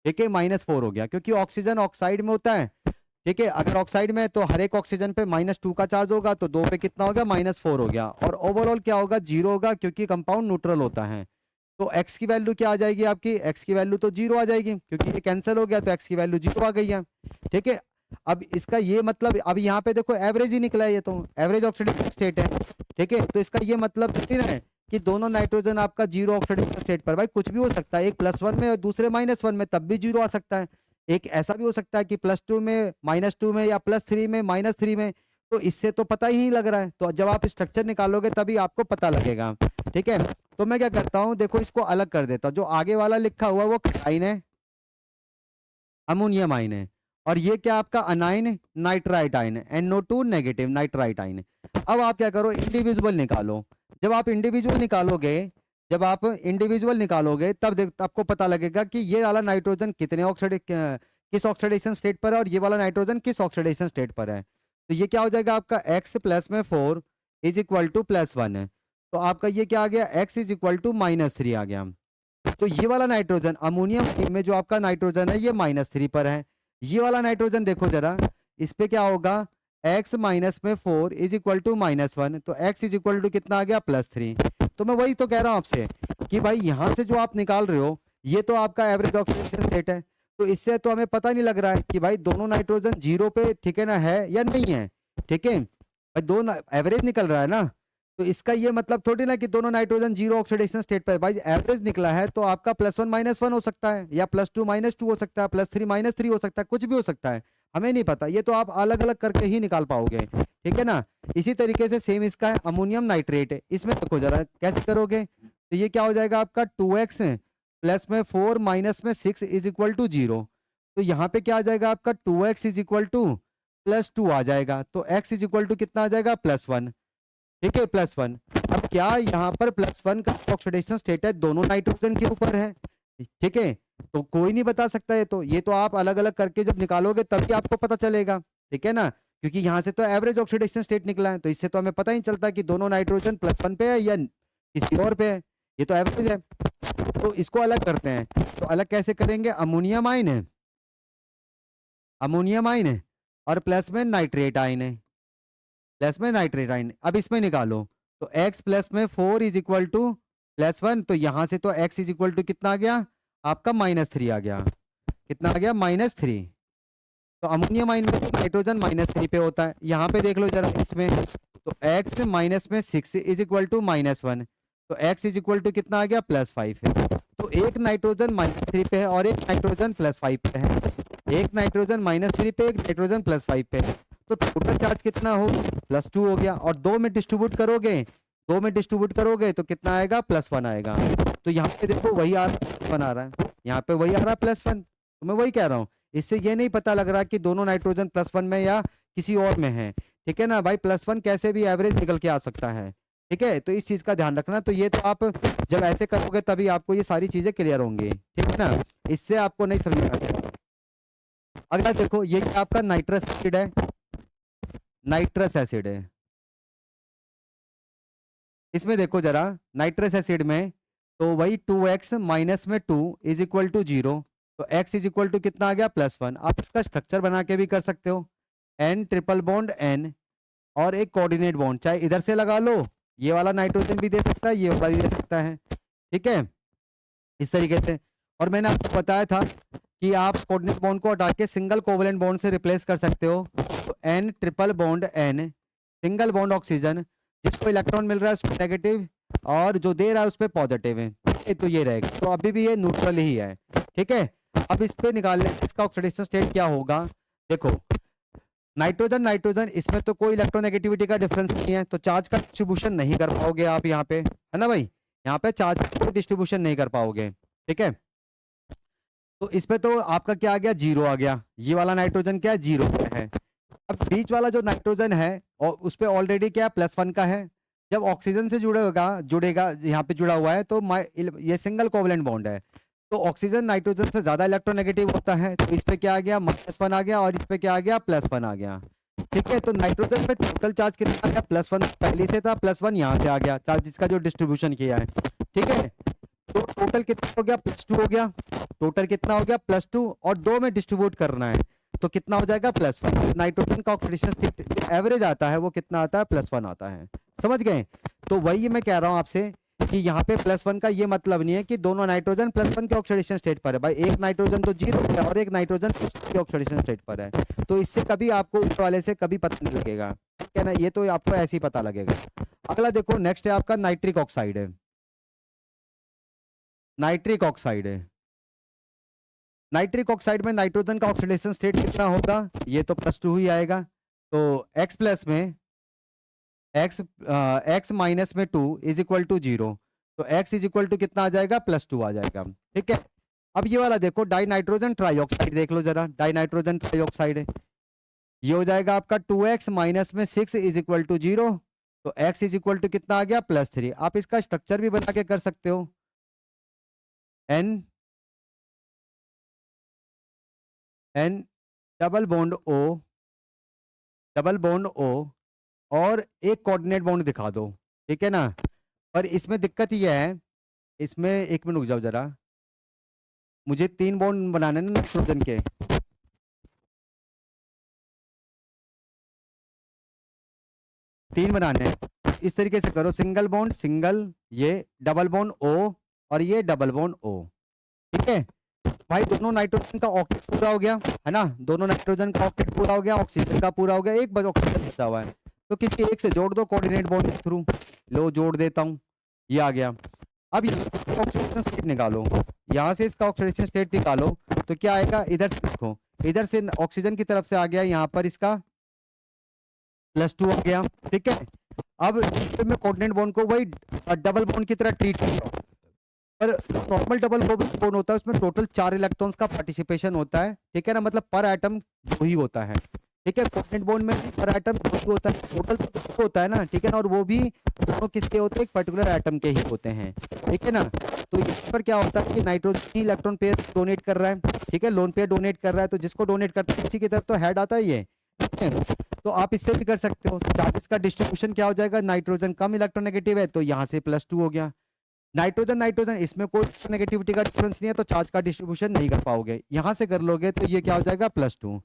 ठीक है, -4 हो गया, क्योंकि ऑक्सीजन ऑक्साइड में होता है। ठीक है, अगर ऑक्साइड में है तो हर एक ऑक्सीजन पे -2 का चार्ज होगा, तो 2 पे कितना होगा, -4 हो गया। और ओवरऑल क्या होगा, 0 होगा, क्योंकि कंपाउंड न्यूट्रल होता है। तो x की वैल्यू क्या आ जाएगी आपकी, x की वैल्यू तो 0 आ जाएगी, क्योंकि ये कैंसिल हो गया, तो x की वैल्यू 0 आ गई है। ठीक है, अब इसका ये मतलब, अब यहाँ पे देखो एवरेज ही निकला है, ये तो एवरेज ऑक्सीडेशन स्टेट है। ठीक है, तो इसका ये मतलब थोड़ी ना है कि दोनों नाइट्रोजन आपका 0 ऑक्सीडेशन स्टेट पर, भाई कुछ भी हो सकता है, एक +1 में और दूसरे -1 में, तब भी 0 आ सकता है। एक ऐसा भी हो सकता है कि +2 में, -2 में, या +3 में, -3 में। तो इससे तो पता ही नहीं लग रहा है, तो जब आप स्ट्रक्चर निकालोगे तभी आपको पता लगेगा। ठीक है, तो मैं क्या करता हूँ, देखो इसको अलग कर देता हूँ। जो आगे वाला लिखा हुआ वो आइन है, अमोनियम आइन है, और ये क्या आपका अनाइन नाइट्राइट आइन है, NO2 नेगेटिव नाइट्राइट आइन है। अब आप क्या करो, इंडिविजुअल निकालो। जब आप इंडिविजुअल निकालोगे, जब आप इंडिविजुअल निकालोगे तब देख आपको पता लगेगा कि ये वाला नाइट्रोजन कितने किस ऑक्सीडेशन स्टेट पर है, और ये वाला नाइट्रोजन किस ऑक्सीडेशन स्टेट पर है। तो ये क्या हो जाएगा आपका, x प्लस में 4 इज इक्वल टू +1 है। तो आपका ये क्या आ गया, x इज इक्वल टू -3 आ गया। तो ये वाला नाइट्रोजन अमोनियम में जो आपका नाइट्रोजन है, ये -3 पर है। ये वाला नाइट्रोजन देखो जरा, इस पे क्या होगा, x माइनस में 4 इज इक्वल टू -1, तो x इज इक्वल टू कितना आ गया, +3। तो मैं वही तो कह रहा हूँ आपसे कि भाई यहाँ से जो आप निकाल रहे हो, ये तो आपका एवरेज ऑक्सीडेशन स्टेट है। तो इससे तो हमें पता नहीं लग रहा है कि भाई दोनों नाइट्रोजन 0 पे, ठीक है ना, है या नहीं है। ठीक है, भाई दो एवरेज निकल रहा है ना, तो इसका ये मतलब थोड़ी ना कि दोनों नाइट्रोजन 0 ऑक्सीडेशन स्टेट पर है। भाई एवरेज निकला है, तो आपका +1 -1 हो सकता है, या +2 -2 हो सकता है, +3 -3 हो सकता है, कुछ भी हो सकता है, हमें नहीं पता। ये तो आप अलग अलग करके ही निकाल पाओगे। ठीक है ना। इसी तरीके से सेम इसका है, अमोनियम नाइट्रेट है। इसमें देखो जरा कैसे करोगे, तो ये क्या हो जाएगा आपका, 2x प्लस में 4 माइनस में 6 इज इक्वल टू 0। तो यहाँ पे क्या आ जाएगा आपका, 2x इज इक्वल टू +2 आ जाएगा, तो x इज इक्वल टू कितना आ जाएगा, +1। ठीक है, +1। अब क्या यहाँ पर +1 का ऑक्सीडेशन स्टेट है, दोनों नाइट्रोजन के ऊपर है। ठीक है, तो कोई नहीं बता सकता है, तो ये तो आप अलग अलग करके जब निकालोगे तभी आपको पता चलेगा। ठीक है ना, क्योंकि यहाँ से तो एवरेज ऑक्सीडेशन स्टेट निकला है, तो इससे तो हमें पता ही चलता कि दोनों नाइट्रोजन +1 पे है या किसी और पे है, ये तो एवरेज है। तो इसको अलग करते हैं, तो अलग कैसे करेंगे, अमोनियम आइन है, अमोनियम आइन है, और प्लस में नाइट्रेट आइन है, प्लस में नाइट्रेट आइन। अब इसमें निकालो, तो x प्लस में 4 इज इक्वल टू +1, तो यहां से तो x इज इक्वल टू कितना आ गया आपका, -3 आ गया। कितना आ गया, -3। तो अमोनियम आइन में नाइट्रोजन -3 पे होता है, यहाँ पे देख लो जरा इसमें, तो x माइनस में 6 इज इक्वल टू -1, तो x इज इक्वल टू कितना आ गया, +5 है। तो एक नाइट्रोजन -3 पे है और एक नाइट्रोजन +5 पे है, एक नाइट्रोजन -3 पे, एक नाइट्रोजन +5 पे है। तो टोटल चार्ज कितना हो, +2 हो गया। और दो में डिस्ट्रीब्यूट करोगे, दो में डिस्ट्रीब्यूट करोगे तो कितना आएगा, +1 आएगा। तो यहाँ पे देखो वही आ रहा है, +1 आ रहा है, यहाँ पे वही आ रहा है, +1। तो मैं वही कह रहा हूँ, इससे ये नहीं पता लग रहा कि दोनों नाइट्रोजन +1 में या किसी और में है। ठीक है ना भाई, +1 कैसे भी एवरेज निकल के आ सकता है। ठीक है, तो इस चीज का ध्यान रखना। तो ये तो आप जब ऐसे करोगे तभी आपको ये सारी चीजें क्लियर होंगी। ठीक है ना, इससे आपको नहीं समझ में आएगा। अगला देखो, ये आपका नाइट्रस एसिड है, नाइट्रस एसिड है। इसमें देखो जरा, नाइट्रस एसिड में तो वही 2x माइनस में 2 इज इक्वल टू 0, तो x इज इक्वल टू कितना आ गया, +1। आप इसका स्ट्रक्चर बना के भी कर सकते हो, N ट्रिपल बॉन्ड N, और एक कोऑर्डिनेट बॉन्ड, चाहे इधर से लगा लो, ये वाला नाइट्रोजन भी दे सकता है, ये वाला भी दे सकता है। ठीक है, इस तरीके से। और मैंने आपको बताया था कि आप कोऑर्डिनेट बॉन्ड को हटा के सिंगल कोवलेंट बॉन्ड से रिप्लेस कर सकते हो। तो N triple bond N, single bond oxygen, जिसको इलेक्ट्रॉन मिल रहा है उसमें नेगेटिव, और जो दे रहा है उस पर पॉजिटिव है। तो ये रहेगा, तो अभी भी ये न्यूट्रल ही है। ठीक है, अब इस पे निकाल लें इसका ऑक्सीडेशन स्टेट क्या होगा। देखो नाइट्रोजन नाइट्रोजन, इसमें तो कोई इलेक्ट्रोनेगेटिविटी का डिफरेंस नहीं है, तो चार्ज का डिस्ट्रीब्यूशन नहीं कर पाओगे आप यहाँ पे, है ना भाई, यहाँ पे चार्ज का डिस्ट्रीब्यूशन नहीं कर पाओगे। ठीक है, तो इस पे तो आपका क्या आ गया, 0 आ गया। ये वाला नाइट्रोजन क्या है, 0 पे है। अब बीच वाला जो नाइट्रोजन है और उस पे ऑलरेडी क्या +1 का है, जब ऑक्सीजन से जुड़ेगा यहाँ पे जुड़ा हुआ है तो ये सिंगल कोवलेंट बॉन्ड है, तो ऑक्सीजन नाइट्रोजन से ज्यादा इलेक्ट्रोनेगेटिव होता है, तो इस पे क्या आ गया -1 आ गया और इस पे क्या आ गया +1 आ गया। ठीक है, तो नाइट्रोजन पे टोटल चार्ज कितना आ गया +1 पहले से था, +1 यहाँ से आ गया चार्जेस का जो डिस्ट्रीब्यूशन किया है। ठीक है, तो टोटल कितना हो गया +2 हो गया, टोटल कितना हो गया +2 और 2 में डिस्ट्रीब्यूट करना है तो कितना हो जाएगा +1। नाइट्रोजन का ऑक्सीडेशन स्टेट एवरेज आता है वो कितना आता है +1 आता है। समझ गए? तो वही मैं कह रहा हूँ आपसे कि यहाँ पे +1 का ये मतलब नहीं है कि दोनों नाइट्रोजन +1 के ऑक्सीडेशन स्टेट पर है भाई, एक नाइट्रोजन तो 0 है और एक नाइट्रोजन के ऑक्सीडेशन स्टेट पर है, तो इससे कभी आपको ऊपर वाले से कभी पता नहीं लगेगा। ठीक है ना, ये तो आपको ऐसे ही पता लगेगा। अगला देखो, नेक्स्ट है आपका नाइट्रिक ऑक्साइड है। नाइट्रिक ऑक्साइड है, नाइट्रिक ऑक्साइड में नाइट्रोजन का ऑक्सीडेशन स्टेट कितना होगा, ये तो +2 ही आएगा। तो x प्लस में x माइनस में 2 इज इक्वल टू 0, तो x इज इक्वल टू कितना आ जाएगा +2 आ जाएगा। ठीक है, अब ये वाला देखो डाई नाइट्रोजन ट्राईऑक्साइड देख लो जरा, डाई नाइट्रोजन ट्राईऑक्साइड है, ये हो जाएगा आपका 2x माइनस में 6 इज इक्वल टू 0, तो x इज इक्वल टू कितना आ गया +3। आप इसका स्ट्रक्चर भी बना के कर सकते हो, n n double bond O, double bond O और एक कोऑर्डिनेट बॉन्ड दिखा दो। ठीक है ना, पर इसमें दिक्कत ये है, इसमें एक मिनट रुक जाओ जरा, मुझे 3 बॉन्ड बनाने ना नाइट्रोजन के, 3 बनाने हैं। इस तरीके से करो, सिंगल बॉन्ड सिंगल, ये डबल बॉन्ड O और ये डबल बॉन्ड O। ठीक है भाई, दोनों नाइट्रोजन का ऑक्टेट पूरा हो गया है ना, दोनों नाइट्रोजन का ऑक्टेट पूरा हो गया, ऑक्सीजन का पूरा हो गया, एक बस ऑक्सीजन बचा हुआ है, तो किसी एक से जोड़ दो कोऑर्डिनेट बॉन्ड के थ्रू। लो जोड़ देता हूँ, ये आ गया। अब ऑक्सीडेशन स्टेट निकालो, यहाँ से इसका ऑक्सीडेशन स्टेट निकालो तो क्या आएगा, इधर से देखो, इधर से ऑक्सीजन की तरफ से आ गया, यहाँ पर इसका +2 हो गया। ठीक है, अब मैं कोऑर्डिनेट बॉन्ड को वही डबल बॉन्ड की तरह ट्रीट कर रहा हूँ, पर नॉर्मल डबल बॉन्ड होता है उसमें टोटल 4 इलेक्ट्रॉन्स का पार्टिसिपेशन होता है। ठीक है ना, मतलब पर एटम 2 ही होता है। ठीक है, कोऑर्डिनेट बॉन्ड में पर एटम 2 ही होता है, टोटल तो 2 होता है ना। ठीक है ना, और वो भी दोनों किसके होते हैं, एक पर्टिकुलर एटम के ही होते हैं। ठीक है ना, तो यहाँ पर क्या होता है कि नाइट्रोजन ही इलेक्ट्रॉन पेयर डोनेट कर रहा है। ठीक है, लोन पेयर डोनेट कर रहा है, तो जिसको डोनेट करता है उसी की तरफ तो हेड आता है ये। ठीक है, तो आप इससे भी कर सकते हो, चार्जेस का डिस्ट्रीब्यूशन क्या हो जाएगा, नाइट्रोजन कम इलेक्ट्रोनेगेटिव है तो यहाँ से +2 हो गया, नाइट्रोजन नाइट्रोजन इसमें कोई नेगेटिविटी का डिफरेंस नहीं है तो चार्ज का डिस्ट्रीब्यूशन नहीं कर पाओगे, यहाँ से कर लोगे तो ये क्या हो जाएगा +2।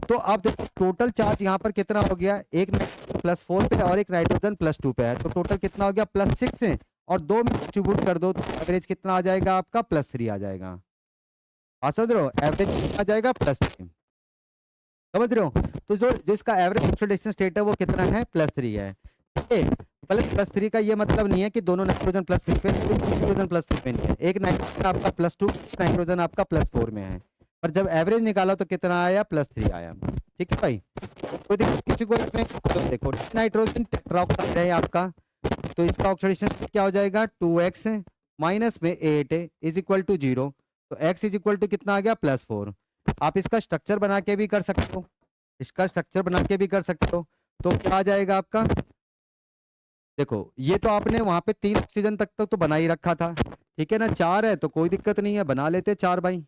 तो आप देखो टोटल चार्ज यहाँ पर कितना हो गया, एक +4 पे और एक नाइट्रोजन +2 पे है, तो टोटल कितना हो गया +6 है, और 2 में डिस्ट्रीब्यूट कर दो तो एवरेज कितना आ जाएगा आपका +3 आ जाएगा। बात समझ रहे हो, एवरेज कितना आ जाएगा +3, समझ रहे हो। तो जो इसका एवरेज ऑक्सीडेशन स्टेट है वो कितना है +3 है। ठीक है, +3 का ये मतलब नहीं है कि दोनों नाइट्रोजन +3 पे, नाइट्रोजन +3 पे नहीं है, एक नाइट्रोजन आपका +2, नाइट्रोजन आपका +4 में है, पर जब एवरेज निकाला तो कितना आया +3 आया। ठीक है भाई, कोई दिक्कत किसी को इसमें, देखो नाइट्रोजन टेट्राऑक्साइड है आपका, तो इसका ऑक्सीडेशन क्या हो जाएगा 2x माइनस में 8 इज इक्वल टू 0, तो x इज इक्वल टू कितना आ गया +4। आप इसका स्ट्रक्चर बना के भी कर सकते हो, इसका स्ट्रक्चर बना के भी कर सकते हो, तो क्या आ जाएगा आपका, देखो ये तो आपने वहां पे 3 ऑक्सीजन तक तो बना ही रखा था। ठीक है ना, 4 है तो कोई दिक्कत नहीं है, बना लेते 4 भाई।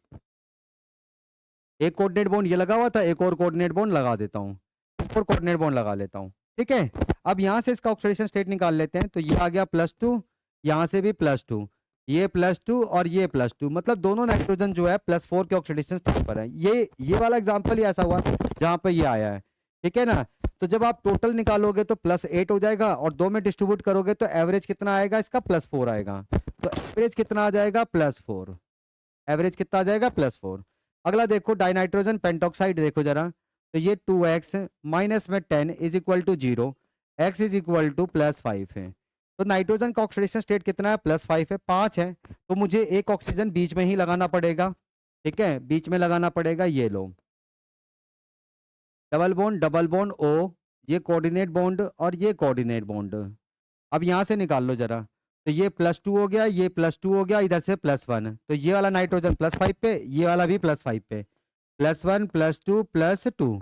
एक कोऑर्डिनेट बॉन्ड ये लगा हुआ था, एक और कोऑर्डिनेट बॉन्ड लगा देता हूँ, एक और कोऑर्डिनेट बॉन्ड लगा लेता हूँ। ठीक है, अब यहाँ से इसका ऑक्सीडेशन स्टेट निकाल लेते हैं, तो ये आ गया +2, यहाँ से भी +2, ये +2 और ये +2, मतलब दोनों नाइट्रोजन जो है +4 के ऑक्सीडेशन स्टेट पर है। ये वाला एग्जाम्पल ही ऐसा हुआ जहाँ पे ये आया है। ठीक है ना, तो जब आप टोटल निकालोगे तो +8 हो जाएगा और 2 में डिस्ट्रीब्यूट करोगे तो एवरेज कितना आएगा इसका +4 आएगा, तो एवरेज कितना आ जाएगा +4, एवरेज कितना आ जाएगा +4। अगला देखो डाइनाइट्रोजन पेंटॉक्साइड देखो जरा, तो ये 2x माइनस में 10 is equal to 0, x is equal to +5 है, तो नाइट्रोजन का ऑक्सीडेशन स्टेट कितना है +5 है, 5 है, तो मुझे एक ऑक्सीजन बीच में ही लगाना पड़ेगा। ठीक है, बीच में लगाना पड़ेगा, ये लो डबल बॉन्ड O, ये कोऑर्डिनेट बॉन्ड और ये कोऑर्डिनेट बॉन्ड। अब यहाँ से निकाल लो जरा, तो ये +2 हो गया, ये +2 हो गया, इधर से +1, तो ये वाला नाइट्रोजन +5 पे, ये वाला भी +5 पे, +1 +2 +2,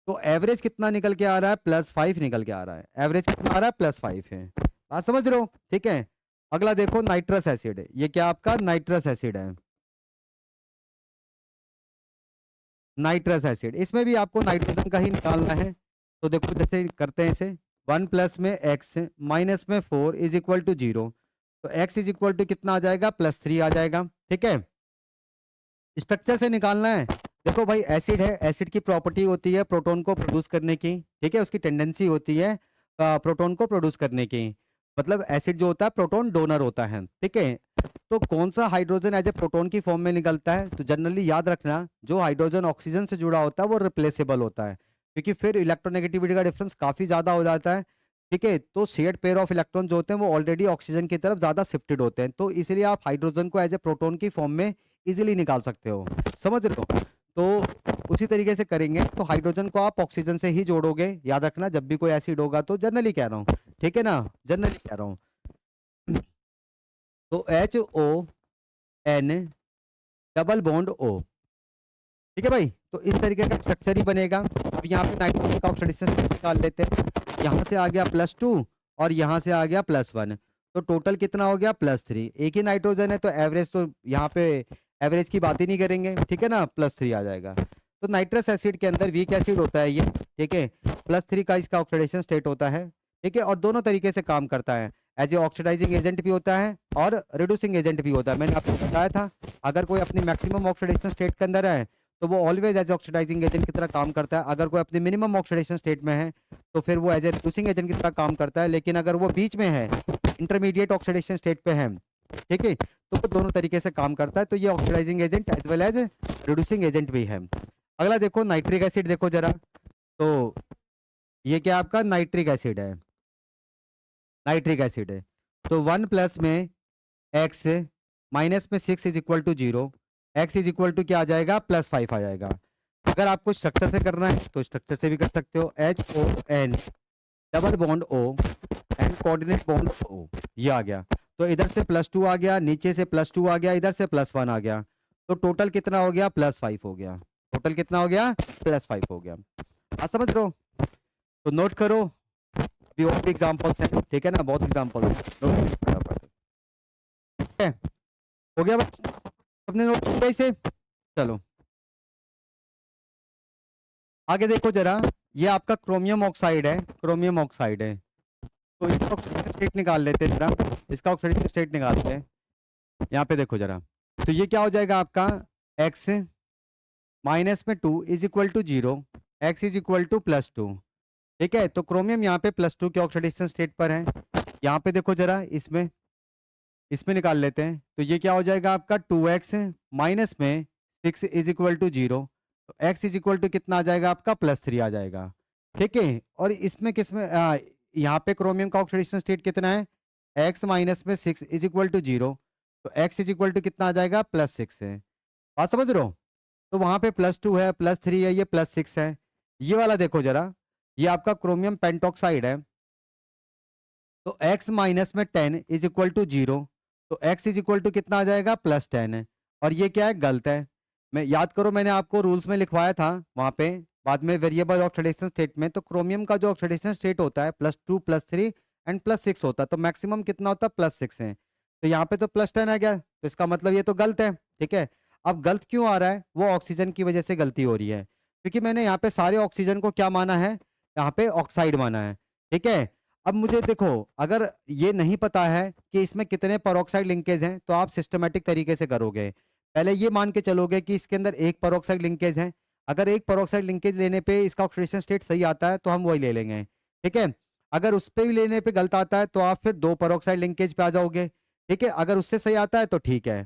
तो एवरेज कितना निकल के आ रहा है +5 निकल के आ रहा है, एवरेज कितना आ रहा है +5 है। बात समझ रहे हो? ठीक है। अगला देखो नाइट्रस एसिड है, ये क्या आपका नाइट्रस एसिड है। नाइट्रस एसिड, इसमें भी आपको नाइट्रोजन का ही निकालना है। तो देखो जैसे करते हैं इसे, 1 प्लस में x माइनस में 4 इज इक्वल टू 0। तो x इज इक्वल टू कितना आ जाएगा, +3 आ जाएगा। ठीक है, स्ट्रक्चर से निकालना है। देखो भाई एसिड है, एसिड की प्रॉपर्टी होती है प्रोटॉन को प्रोड्यूस करने की। ठीक है, उसकी टेंडेंसी होती है प्रोटॉन को प्रोड्यूस करने की। मतलब एसिड जो होता है प्रोटॉन डोनर होता है। ठीक है, तो कौन सा हाइड्रोजन एज ए प्रोटॉन की फॉर्म में निकलता है, तो जनरली याद रखना जो हाइड्रोजन ऑक्सीजन से जुड़ा होता है वो रिप्लेसेबल होता है, क्योंकि फिर इलेक्ट्रोनेगेटिविटी का डिफरेंस काफी ज्यादा हो जाता है। ठीक है, तो शेयर्ड पेयर ऑफ इलेक्ट्रॉन जो होते हैं वो ऑलरेडी ऑक्सीजन की तरफ ज्यादा शिफ्टेड होते हैं, तो इसलिए आप हाइड्रोजन को एज ए प्रोटॉन की फॉर्म में इजीली निकाल सकते हो। समझ रहे हो? तो उसी तरीके से करेंगे, तो हाइड्रोजन को आप ऑक्सीजन से ही जोड़ोगे। याद रखना जब भी कोई एसिड होगा, तो जनरली कह रहा हूँ, ठीक है ना, जनरली कह रहा हूँ। तो HON डबल बॉन्ड O। ठीक है भाई, तो इस तरीके का स्ट्रक्चर ही बनेगा। अब यहाँ पे नाइट्रोजन का ऑक्सीडेशन निकाल लेते हैं। यहाँ से आ गया +2 और यहाँ से आ गया +1, तो टोटल कितना हो गया, +3। एक ही नाइट्रोजन है तो एवरेज तो यहाँ पे एवरेज की बात ही नहीं करेंगे। ठीक है ना, +3 आ जाएगा। तो नाइट्रस एसिड के अंदर वीक एसिड होता है ये। ठीक है, +3 का इसका ऑक्सीडेशन स्टेट होता है। ठीक है, और दोनों तरीके से काम करता है, एज ए ऑक्सीडाइजिंग एजेंट भी होता है और रिड्यूसिंग एजेंट भी होता है। मैंने आपको बताया था, अगर कोई अपनी मैक्सिमम ऑक्सीडेशन स्टेट के अंदर है तो वो ऑलवेज एज ऑक्सीडाइजिंग एजेंट की तरह काम करता है। अगर कोई अपने मिनिमम ऑक्सीडेशन स्टेट में है तो फिर वो एज ए रिड्यूसिंग एजेंट की तरह काम करता है। लेकिन अगर वो बीच में है, इंटरमीडिएट ऑक्सीडेशन स्टेट पे है, ठीक है, तो वो दोनों तरीके से काम करता है। तो ये oxidising agent as well as reducing agent भी है। अगला देखो नाइट्रिक एसिड, देखो जरा, तो ये क्या आपका नाइट्रिक एसिड है। नाइट्रिक एसिड है, तो 1 प्लस में x माइनस में 6 is equal to 0, x is equal to क्या आ जाएगा, +5 आ जाएगा। अगर आपको स्ट्रक्चर से करना है तो स्ट्रक्चर से भी कर सकते हो, HON double bond O and coordinate bond O, ये आ गया। तो इधर से +2 आ गया, नीचे से +2 आ गया, इधर से +1 आ गया, तो टोटल कितना हो गया, +5 हो गया। टोटल कितना हो गया, +5 हो गया। आप समझ रहे हो? तो नोट करो, अभी और भी एग्जांपल्स हैं। ठीक है ना, बहुत एग्जांपल है। हो गया बस, सबने नोट किया इसे? चलो आगे देखो जरा, ये आपका क्रोमियम ऑक्साइड है, क्रोमियम ऑक्साइड है। तो इसका ऑक्सीडेशन स्टेट निकाल लेते हैं जरा, इसका ऑक्सीडेशन स्टेट निकालते हैं। यहाँ पे देखो जरा, तो ये क्या हो जाएगा आपका, x माइनस में 2 is equal to 0, x is equal to +2। ठीक है, तो क्रोमियम यहाँ पे +2 के ऑक्सीडेशन स्टेट पर है। यहाँ पे देखो जरा, इसमें इसमें निकाल लेते हैं, तो ये क्या हो जाएगा आपका, 2x माइनस में 6 इज इक्वल टू 0, तो x इज इक्वल टू कितना आ जाएगा आपका, +3 आ जाएगा। ठीक है, और इसमें किसमें यहाँ पे क्रोमियम का ऑक्सीडेशन स्टेट कितना है, x माइनस में 6 इज इक्वल टू 0, तो x इज इक्वल टू कितना आ जाएगा, +6 है। बात समझ रहे हो? तो वहां पे +2 है, +3 है, ये +6 है। ये वाला देखो जरा, ये आपका क्रोमियम पेंटॉक्साइड है, तो x माइनस में 10 इज इक्वल टू 0, तो x इज इक्वल टू कितना आ जाएगा, +10 है। और ये क्या है, गलत है। मैं याद करो, मैंने आपको रूल्स में लिखवाया था वहां पे बाद में वेरिएबल ऑक्सीडेशन स्टेट में, तो क्रोमियम का जो ऑक्सीडेशन स्टेट होता है +2 +3 एंड +6 होता है, तो मैक्सिमम कितना होता है, +6 है। तो यहाँ पे तो +10 आ गया, तो इसका मतलब ये तो गलत है। ठीक है, अब गलत क्यों आ रहा है, वो ऑक्सीजन की वजह से गलती हो रही है, क्योंकि मैंने यहाँ पे सारे ऑक्सीजन को क्या माना है, यहाँ पे ऑक्साइड माना है। ठीक है, अब मुझे देखो, अगर ये नहीं पता है कि इसमें कितने पेरोक्साइड लिंकेज हैं, तो आप सिस्टमेटिक तरीके से करोगे। पहले ये मान के चलोगे कि इसके अंदर एक पेरोक्साइड लिंकेज है, अगर एक पेरोक्साइड लिंकेज लेने पे इसका ऑक्सीडेशन स्टेट सही आता है तो हम वही ले लेंगे। ठीक है, अगर उस पे भी लेने पे गलत आता है तो आप फिर 2 पेरोक्साइड लिंकेज पे आ जाओगे। ठीक है, अगर उससे सही आता है तो ठीक है।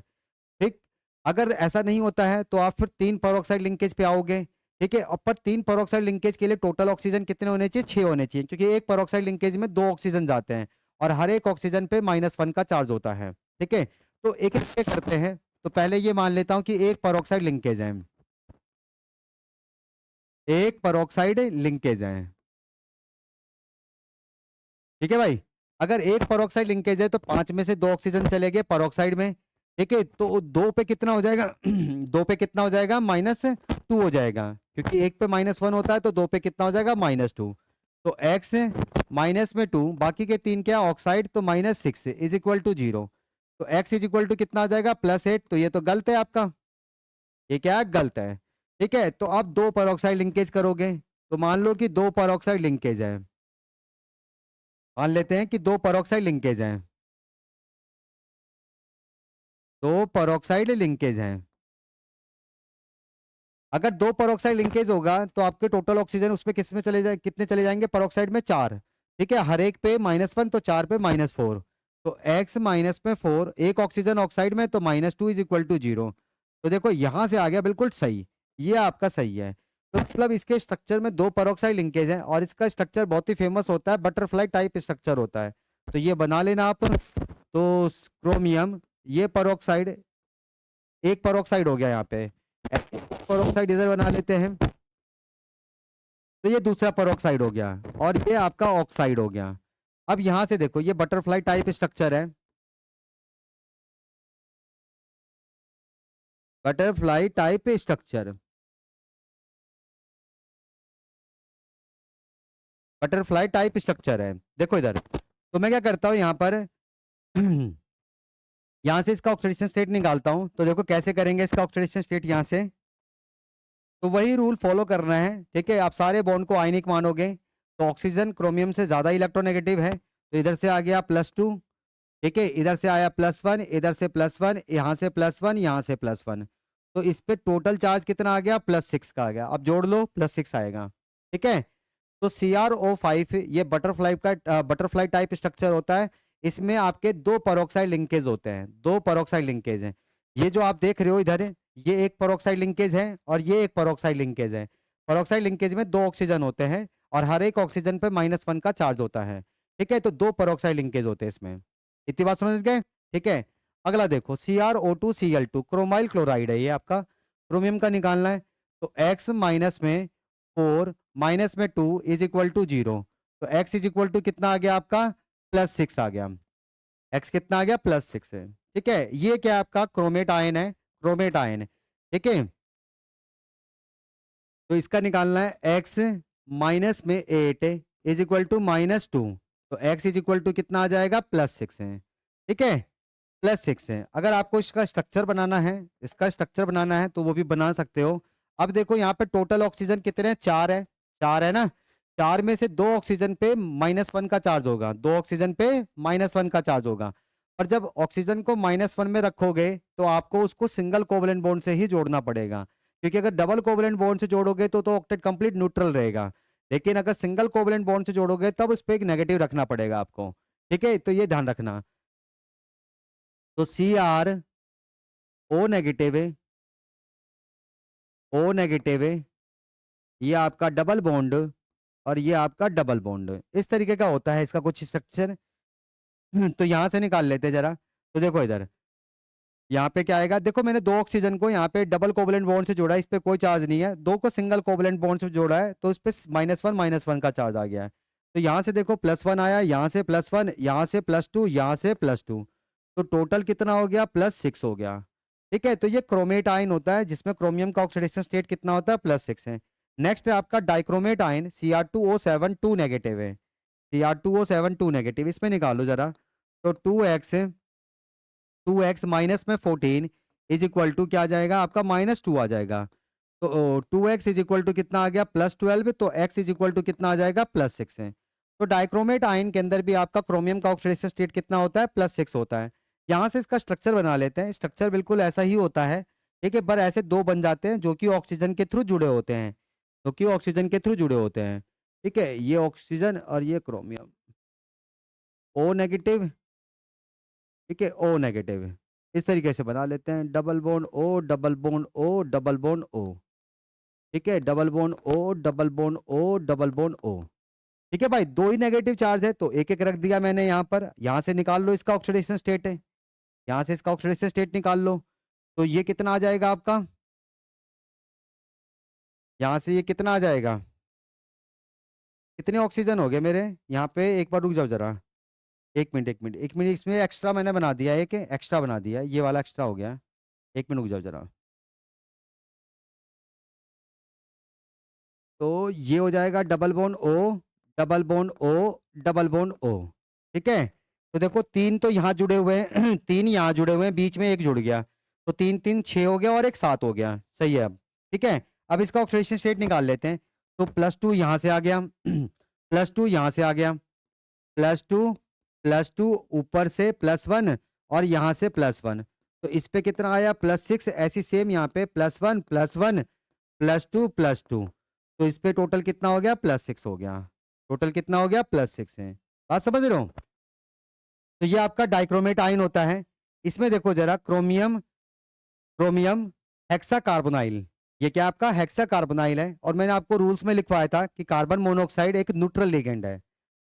ठीक, अगर ऐसा नहीं होता है तो आप फिर 3 पेरोक्साइड लिंकेज पे आओगे। ठीक है, और पर 3 पेरोक्साइड लिंकेज के लिए टोटल ऑक्सीजन कितने होने चाहिए, 6 होने चाहिए, क्योंकि एक पेरोक्साइड लिंकेज में 2 ऑक्सीजन जाते हैं और हर एक ऑक्सीजन पे -1 का चार्ज होता है। ठीक है, तो एक एक करते हैं। तो पहले ये मान लेता हूं कि एक पेरोक्साइड लिंकेज है, एक पेरोक्साइड लिंकेज है। ठीक है भाई, अगर एक पेरोक्साइड लिंकेज है तो 5 में से 2 ऑक्सीजन चले गए पेरोक्साइड में। ठीक है, तो 2 पे कितना हो जाएगा 2 पे कितना हो जाएगा, -2 हो जाएगा, क्योंकि एक पे -1 होता है, तो 2 पे कितना हो जाएगा, -2। तो x माइनस में 2, बाकी के 3 क्या ऑक्साइड, तो -6 इज इक्वल टू 0। तो x इज इक्वल टू कितना आ जाएगा, +8। तो ये तो गलत है आपका, ये क्या है, गलत है। ठीक है, तो अब दो परऑक्साइड लिंकेज करोगे, तो मान लो कि दो परऑक्साइड लिंकेज है, मान लेते हैं कि दो परऑक्साइड लिंकेज हैं, दो परऑक्साइड लिंकेज हैं। अगर दो परऑक्साइड लिंकेज होगा तो आपके टोटल ऑक्सीजन उसमें किस में चले जाए, कितने चले जाएंगे परऑक्साइड में, 4। ठीक है, हर एक पे -1, तो 4 पे -4। तो x -4, एक ऑक्सीजन ऑक्साइड में, तो -2 इज इक्वल टू 0। तो देखो यहां से आ गया बिल्कुल सही, ये आपका सही है। तो मतलब इसके स्ट्रक्चर में दो परऑक्साइड लिंकेज है और इसका स्ट्रक्चर बहुत ही फेमस होता है, बटरफ्लाई टाइप स्ट्रक्चर होता है। तो ये बना लेना आप। तो क्रोमियम, ये परऑक्साइड, एक परऑक्साइड हो गया यहाँ पे, परऑक्साइड इधर बना लेते हैं, तो ये दूसरा परऑक्साइड हो गया और ये आपका ऑक्साइड हो गया। अब यहां से देखो ये बटरफ्लाई टाइप स्ट्रक्चर है, butterfly type structure, butterfly type structure है। देखो इधर, तो मैं क्या करता हूं यहाँ पर यहाँ से इसका ऑक्सीडेशन स्टेट निकालता हूं। तो देखो कैसे करेंगे इसका ऑक्सीडेशन स्टेट, यहाँ से तो वही रूल फॉलो करना है। ठीक है, आप सारे बॉन्ड को आयनिक मानोगे, तो ऑक्सीजन क्रोमियम से ज्यादा इलेक्ट्रोनेगेटिव है, तो इधर से आ गया +2। ठीक है, इधर से आया +1, इधर से +1, यहाँ से +1, यहाँ से +1। तो इस पे टोटल चार्ज कितना आ गया, +6 का आ गया। अब जोड़ लो, +6 आएगा। ठीक है, तो CrO5 ये बटरफ्लाई टाइप स्ट्रक्चर होता है। इसमें आपके दो पेरोक्साइड लिंकेज होते हैं, दो पेरोक्साइड लिंकेज हैं। ये जो आप देख रहे हो इधर, ये एक पेरोक्साइड लिंकेज है और ये एक पेरोक्साइड लिंकेज है। पेरोक्साइड लिंकेज में दो ऑक्सीजन होते हैं और हर एक ऑक्सीजन पे -1 का चार्ज होता है। ठीक है, तो दो पेरोक्साइड लिंकेज होते हैं इसमें। इतनी बात समझ गए। ठीक है, अगला देखो CrO2Cl2 क्रोमाइल क्लोराइड है ये आपका, क्रोमियम का निकालना है। तो x माइनस में 4 माइनस में 2 इज इक्वल टू 0। तो x इज इक्वल टू कितना आ गया आपका, +6 आ गया। x कितना आ गया, +6 है। ठीक है, ये क्या है आपका क्रोमेट आयन है, क्रोमेट आयन। ठीक है, तो इसका निकालना है x माइनस में 8 इज इक्वल टू -2। तो x इज इक्वल टू कितना आ जाएगा, +6 है। ठीक है, +6 है। अगर आपको इसका स्ट्रक्चर बनाना है, इसका स्ट्रक्चर बनाना है तो वो भी बना सकते हो। अब देखो यहाँ पे टोटल ऑक्सीजन कितने हैं, 4 है, 4 है ना। 4 में से दो ऑक्सीजन पे -1 का चार्ज होगा, दो ऑक्सीजन पे -1 का चार्ज होगा। और जब ऑक्सीजन को -1 में रखोगे तो आपको उसको सिंगल कोवलेंट बॉन्ड से ही जोड़ना पड़ेगा, क्योंकि अगर डबल कोवलेंट बॉन्ड से जोड़ोगे तो ऑक्टेट कंप्लीट न्यूट्रल रहेगा। लेकिन अगर सिंगल कोवलेंट बॉन्ड से जोड़ोगे तब उस पर एक नेगेटिव रखना पड़ेगा आपको। ठीक है, तो ये ध्यान रखना। तो CrO नेगेटिव है, O नेगेटिव है, ये आपका डबल बॉन्ड और ये आपका डबल बॉन्ड, इस तरीके का होता है इसका कुछ स्ट्रक्चर। तो यहां से निकाल लेते हैं जरा। तो देखो इधर, यहाँ पे क्या आएगा, देखो मैंने दो ऑक्सीजन को यहाँ पे डबल कोवलेंट बॉन्ड से जोड़ा है, इस पे कोई चार्ज नहीं है। दो को सिंगल कोवलेंट बॉन्ड से जोड़ा है तो इस पे -1 का चार्ज आ गया है। तो यहाँ से देखो +1 आया, यहाँ से +1, यहाँ से +2, यहाँ से +2। तो टोटल कितना हो गया, +6 हो गया। ठीक है, तो ये क्रोमेट आयन होता है जिसमें क्रोमियम का ऑक्सीडेशन स्टेट कितना होता है, +6 है। नेक्स्ट है आपका डाइक्रोमेट आयन, Cr2O7 2 नेगेटिव है, Cr2O7 2 नेगेटिव, इसमें निकालो जरा। तो 2x माइनस में 14 इज इक्वल टू क्या आ जाएगा आपका, -2 आ जाएगा। तो 2x इज इक्वल टू कितना आ गया, +12। तो x इज इक्वल टू कितना आ जाएगा, +6 है। तो डाइक्रोमेट आयन के अंदर भी आपका क्रोमियम का ऑक्सीडेशन स्टेट कितना होता है, +6 होता है। यहाँ से इसका स्ट्रक्चर बना लेते हैं, स्ट्रक्चर बिल्कुल ऐसा ही होता है। ठीक है, पर ऐसे दो बन जाते हैं जो कि ऑक्सीजन के थ्रू जुड़े होते हैं, जो कि ऑक्सीजन के थ्रू जुड़े होते हैं। ठीक है, ये ऑक्सीजन और ये क्रोमियम, O नेगेटिव। ठीक है, O नेगेटिव, इस तरीके से बना लेते हैं, double bond O, double bond O, double bond O। ठीक है, double bond O, double bond O, double bond O। ठीक है भाई, दो ही नेगेटिव चार्ज है तो एक एक रख दिया मैंने यहाँ पर। यहाँ से निकाल लो इसका ऑक्सीडेशन स्टेट है, यहाँ से इसका ऑक्सीडेशन स्टेट निकाल लो। तो ये कितना आ जाएगा आपका, यहाँ से ये कितना आ जाएगा, कितने ऑक्सीजन हो गए मेरे यहाँ पे, एक बार रुक जाओ जरा, 1 मिनट 1 मिनट 1 मिनट, इसमें एक्स्ट्रा मैंने बना दिया है, एक एक्स्ट्रा बना दिया है, ये वाला एक्स्ट्रा हो गया। 1 मिनट रुक जाओ जरा। तो ये हो जाएगा double bond O, double bond O, double bond O. ठीक है, तो देखो तीन तो यहाँ जुड़े हुए हैं तीन यहाँ जुड़े हुए हैं, बीच में एक जुड़ गया, तो तीन तीन छः हो गया और एक सात हो गया। सही है। अब ठीक है, अब इसका ऑक्सीडेशन स्टेट निकाल लेते हैं। तो +2 यहाँ से आ गया +2 यहाँ से आ गया, +2 ऊपर से +1 और यहाँ से +1, तो इस पे कितना आया +6। ऐसी सेम यहाँ पे +1 +1 +2 तो इस पे टोटल कितना हो गया +6 हो गया। टोटल कितना हो गया +6 है। बात समझ रहे हो? तो ये आपका डाइक्रोमेट आयन होता है। इसमें देखो जरा, क्रोमियम क्रोमियम हेक्सा कार्बोनाइल, ये क्या आपका हेक्सा कार्बोनाइल है। और मैंने आपको रूल्स में लिखवाया था कि कार्बन मोनोऑक्साइड एक न्यूट्रल लिगेंड है।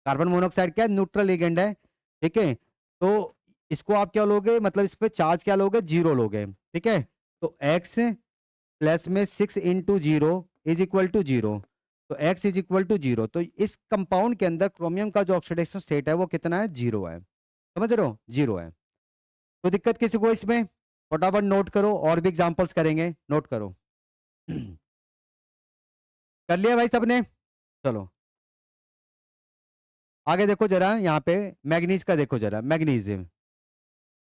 कार्बन मोनोऑक्साइड क्या न्यूट्रल लिगेंड है। ठीक है, तो इसको आप क्या लोगे, मतलब इस पे चार्ज क्या लोगे, 0 लोगे। ठीक है, तो x प्लस में 6 इंटू 0 इज इक्वल टू 0, तो x इज इक्वल टू 0। तो इस कंपाउंड के अंदर क्रोमियम का जो ऑक्सीडेशन स्टेट है वो कितना है, 0 है। समझ रहे हो, 0 है। तो दिक्कत किसी को इसमें, फटाफट नोट करो, और भी एग्जांपल्स करेंगे, नोट करो कर लिया भाई सबने? चलो आगे देखो जरा, यहाँ पे मैग्नीज का देखो जरा, मैग्नीशियम,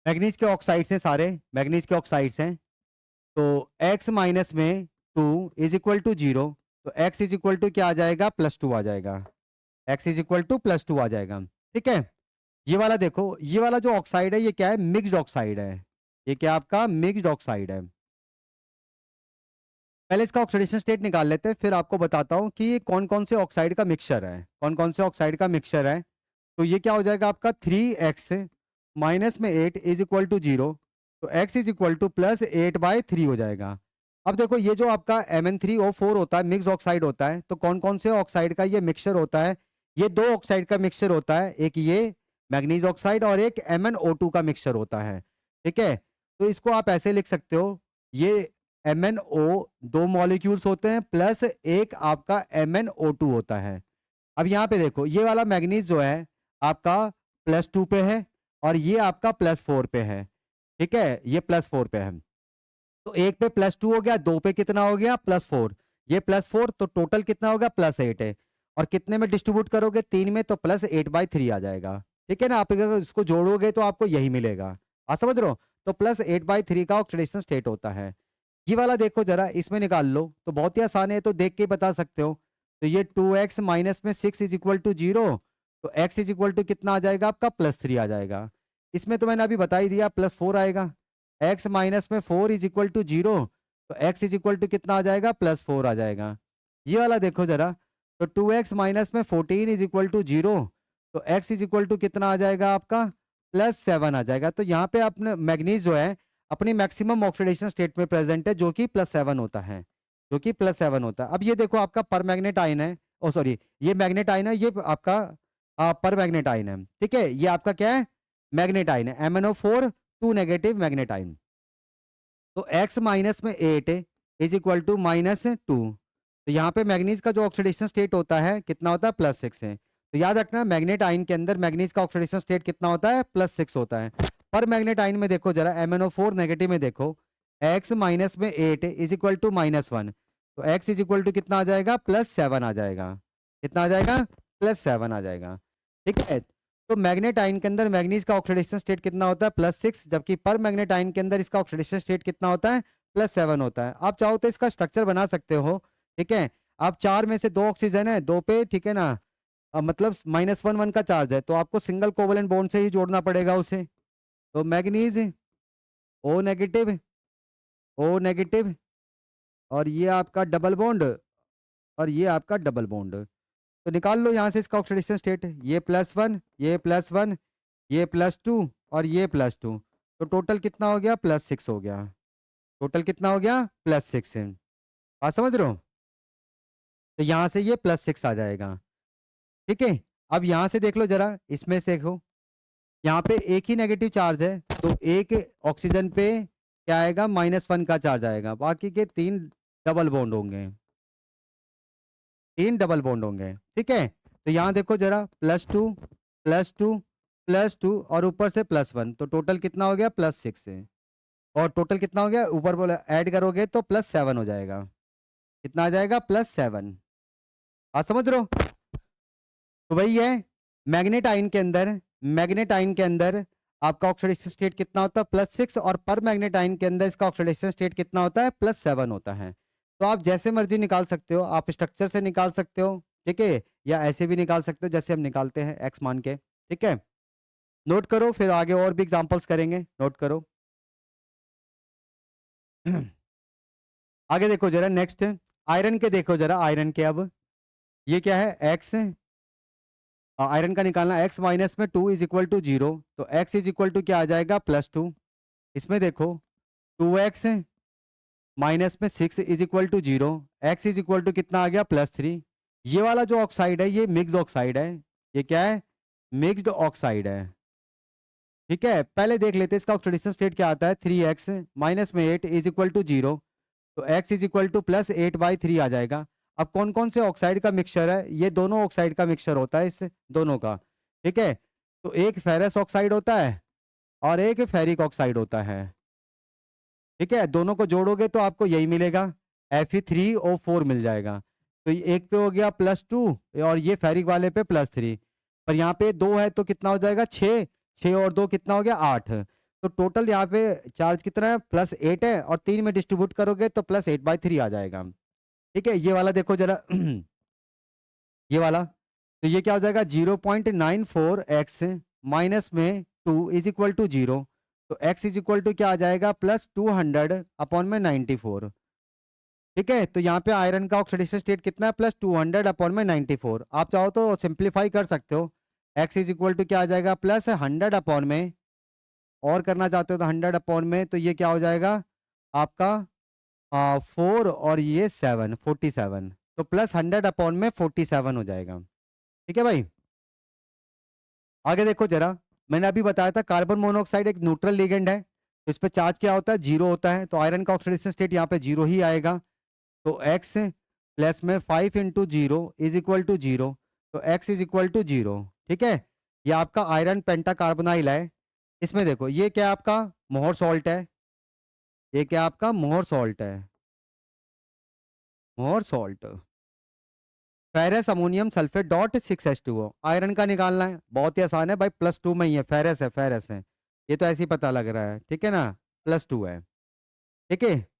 मैग्नीज के ऑक्साइड्स हैं सारे, मैग्नीज के ऑक्साइड्स हैं। तो x माइनस में 2 इज इक्वल टू 0, तो x इज इक्वल टू क्या आ जाएगा, +2 आ जाएगा। x इज इक्वल टू +2 आ जाएगा। ठीक है, ये वाला देखो, ये वाला जो ऑक्साइड है ये क्या है, मिक्स्ड ऑक्साइड है। ये क्या आपका मिक्स्ड ऑक्साइड है। पहले इसका ऑक्सीडेशन स्टेट निकाल लेते हैं, फिर आपको बताता हूँ कि ये कौन कौन से ऑक्साइड का मिक्सचर है, कौन कौन से ऑक्साइड का मिक्सचर है। तो ये क्या हो जाएगा आपका 3x माइनस में 8 इज इक्वल टू 0, तो x इज इक्वल टू +8/3 हो जाएगा। अब देखो ये जो आपका Mn3O4 होता है, मिक्स ऑक्साइड होता है, तो कौन कौन से ऑक्साइड का ये मिक्सचर होता है, ये दो ऑक्साइड का मिक्सचर होता है, एक ये मैग्नीज ऑक्साइड और एक MnO2 का मिक्सचर होता है। ठीक है, तो इसको आप ऐसे लिख सकते हो, ये MnO दो मॉलिक्यूल्स होते हैं प्लस एक आपका MnO2 होता है। अब यहाँ पे देखो, ये वाला मैग्नीज जो है आपका +2 पे है और ये आपका +4 पे है। ठीक है, ये +4 पे है, तो एक पे +2 हो गया, दो पे कितना हो गया +4, ये +4, तो टोटल कितना हो गया +8 है। और कितने में डिस्ट्रीब्यूट करोगे, 3 में, तो +8/3 आ जाएगा। ठीक है ना, आप अगर इसको जोड़ोगे तो आपको यही मिलेगा। आप समझ रहे हो, तो +8/3 का ऑक्सीडेशन स्टेट होता है। ये वाला देखो जरा, इसमें निकाल लो, तो बहुत ही आसान है, तो देख के बता सकते हो। तो ये 2x माइनस में 6 इज इक्वल टू 0, तो x इज इक्वल टू कितना आ जाएगा आपका +3 आ जाएगा। इसमें तो मैंने अभी बता ही दिया, +4 आएगा। x माइनस में 4 इज इक्वल टू 0, तो x इज इक्वल टू कितना आ जाएगा +4 आ जाएगा। ये वाला देखो जरा, तो 2x माइनस में 14 इज इक्वल टू 0, तो x इज इक्वल टू कितना आ जाएगा आपका +7 आ जाएगा। तो यहाँ पे अपने मैग्नीज जो है अपनी मैक्सिमम ऑक्सीडेशन स्टेट में प्रेजेंट है, जो कि +7 होता है, जो कि +7 होता है। अब ये देखो आपका पर मैग्नेट आयन है, ओ सॉरी, ये मैग्नेट आयन है, ये आपका पर मैग्नेट आयन है। ठीक है, ये आपका क्या है, मैग्नेट आयन है, MnO4 2 नेगेटिव मैग्नेट आयन। तो x माइनस में 8 इज इक्वल टू -2, तो यहाँ पे मैग्नीज का जो ऑक्सीडेशन स्टेट होता है कितना होता है +6 है। तो याद रखना, मैग्नेट आयन के अंदर मैग्नीज का ऑक्सीडेशन स्टेट कितना होता है +6 होता है। पर मैग्नेट आयन में देखो जरा, MnO4 नेगेटिव में देखो, x माइनस में 8 इज इक्वल टू -1, तो x इज इक्वल टू कितना आ जाएगा +7 आ जाएगा। कितना आ जाएगा +7 आ जाएगा। ठीक है, तो मैग्नेट आयन के अंदर मैग्नीज का ऑक्सीडेशन स्टेट कितना होता है +6, जबकि पर मैग्नेट आयन के अंदर इसका ऑक्सीडेशन स्टेट कितना होता है +7 होता है। आप चाहो तो इसका स्ट्रक्चर बना सकते हो। ठीक है, आप 4 में से 2 ऑक्सीजन है, 2 पे, ठीक है ना, मतलब -1 का चार्ज है, तो आपको सिंगल कोवलेंट बॉन्ड से ही जोड़ना पड़ेगा उसे। तो manganese O negative, O negative, और ये आपका डबल बॉन्ड, और ये आपका डबल बॉन्ड। तो निकाल लो यहाँ से इसका ऑक्सीडेशन स्टेट, ये +1, ये +1, ये +2 और ये +2, तो टोटल कितना हो गया +6 हो गया। टोटल कितना हो गया +6 है। बात समझ रहे हो, तो यहाँ से ये +6 आ जाएगा। ठीक है, अब यहाँ से देख लो जरा, इसमें से देखो, यहाँ पे एक ही नेगेटिव चार्ज है, तो एक ऑक्सीजन पे क्या आएगा -1 का चार्ज आएगा, बाकी के 3 डबल बॉन्ड होंगे, 3 डबल बॉन्ड होंगे। ठीक है, तो यहाँ देखो जरा, +2 +2 +2 और ऊपर से +1, तो टोटल कितना हो गया +6 है। और टोटल कितना हो गया, ऊपर बोला ऐड करोगे तो +7 हो जाएगा। कितना आ जाएगा +7। आप समझ रहे हो, तो वही है, मैग्नेट आयन के अंदर, मैग्नेट आयन के अंदर आपका ऑक्सीडेशन स्टेट कितना होता है, +6, और पर मैग्नेट आयन के अंदर इसका ऑक्सीडेशन स्टेट कितना होता है, +7 होता है। तो आप जैसे मर्जी निकाल सकते हो, आप स्ट्रक्चर से निकाल सकते हो, ठीक है, या ऐसे भी निकाल सकते हो जैसे हम निकालते हैं एक्स मान के, ठीक है। नोट करो, फिर आगे और भी एग्जांपल्स करेंगे, नोट करो। आगे देखो जरा, नेक्स्ट आयरन के देखो जरा, आयरन के अब ये क्या है, एक्स, आयरन का निकालना, एक्स माइनस में 2 इज इक्वल टू 0, तो एक्स इज इक्वल टू क्या आ जाएगा, +2। इसमें देखो 2x माइनस में 6 is equal to 0, x is equal to कितना आ गया, +3। ये वाला जो ऑक्साइड है ये मिक्स्ड ऑक्साइड है, ये क्या है, मिक्स्ड ऑक्साइड है, ठीक है। पहले देख लेते हैं इसका ऑक्सीडेशन स्टेट क्या आता है, 3x माइनस में 8 इज इक्वल टू 0, तो x इज इक्वल टू +8/3 आ जाएगा। अब कौन कौन से ऑक्साइड का मिक्सचर है, ये दोनों ऑक्साइड का मिक्सचर होता है, इस दोनों का, ठीक है। तो एक फेरस ऑक्साइड होता है और एक फेरिक ऑक्साइड होता है, ठीक है। दोनों को जोड़ोगे तो आपको यही मिलेगा, Fe3O4 मिल जाएगा। तो ये एक पे हो गया +2 और ये फेरिक वाले पे +3, पर यहाँ पे 2 है तो कितना हो जाएगा, 6, 6 और 2 कितना हो गया, 8। तो टोटल यहाँ पे चार्ज कितना है, +8 है, और 3 में डिस्ट्रीब्यूट करोगे तो +8/3 आ जाएगा, ठीक है। ये वाला देखो जरा, ये वाला, तो ये क्या हो जाएगा, 0.94x माइनस में 2 इज इक्वल टू 0, तो x इज इक्वल टू क्या आ जाएगा, +200/94, ठीक है। तो यहाँ पे आयरन का ऑक्सीडेशन स्टेट कितना है, +200/94। आप चाहो तो सिंप्लीफाई कर सकते हो, x इज इक्वल टू क्या आ जाएगा, +100 में, और करना चाहते हो तो 100 तो ये क्या हो जाएगा आपका 4 और ये 7, 47, तो +100/47 हो जाएगा, ठीक है भाई। आगे देखो जरा, मैंने अभी बताया था कार्बन मोनोऑक्साइड एक न्यूट्रल लिगेंड है, तो इस पे चार्ज क्या होता है, 0 होता है, तो आयरन का ऑक्सीडेशन स्टेट यहाँ पे 0 ही आएगा। तो x प्लस में 5 इंटू 0 इज इक्वल टू 0, तो x इज इक्वल टू 0, ठीक है। ये आपका आयरन पेंटाकार्बोनाइल है। इसमें देखो ये क्या आपका मोहर सॉल्ट है, ये क्या आपका मोहर सॉल्ट है, मोहर salt, ferrous ammonium sulphate dot 6H2O। Iron का निकालना है, बहुत ही आसान है भाई, +2 में ही है, फेरस है, फेरस है, ये तो ऐसे ही पता लग रहा है, ठीक है ना, +2 है, ठीक है।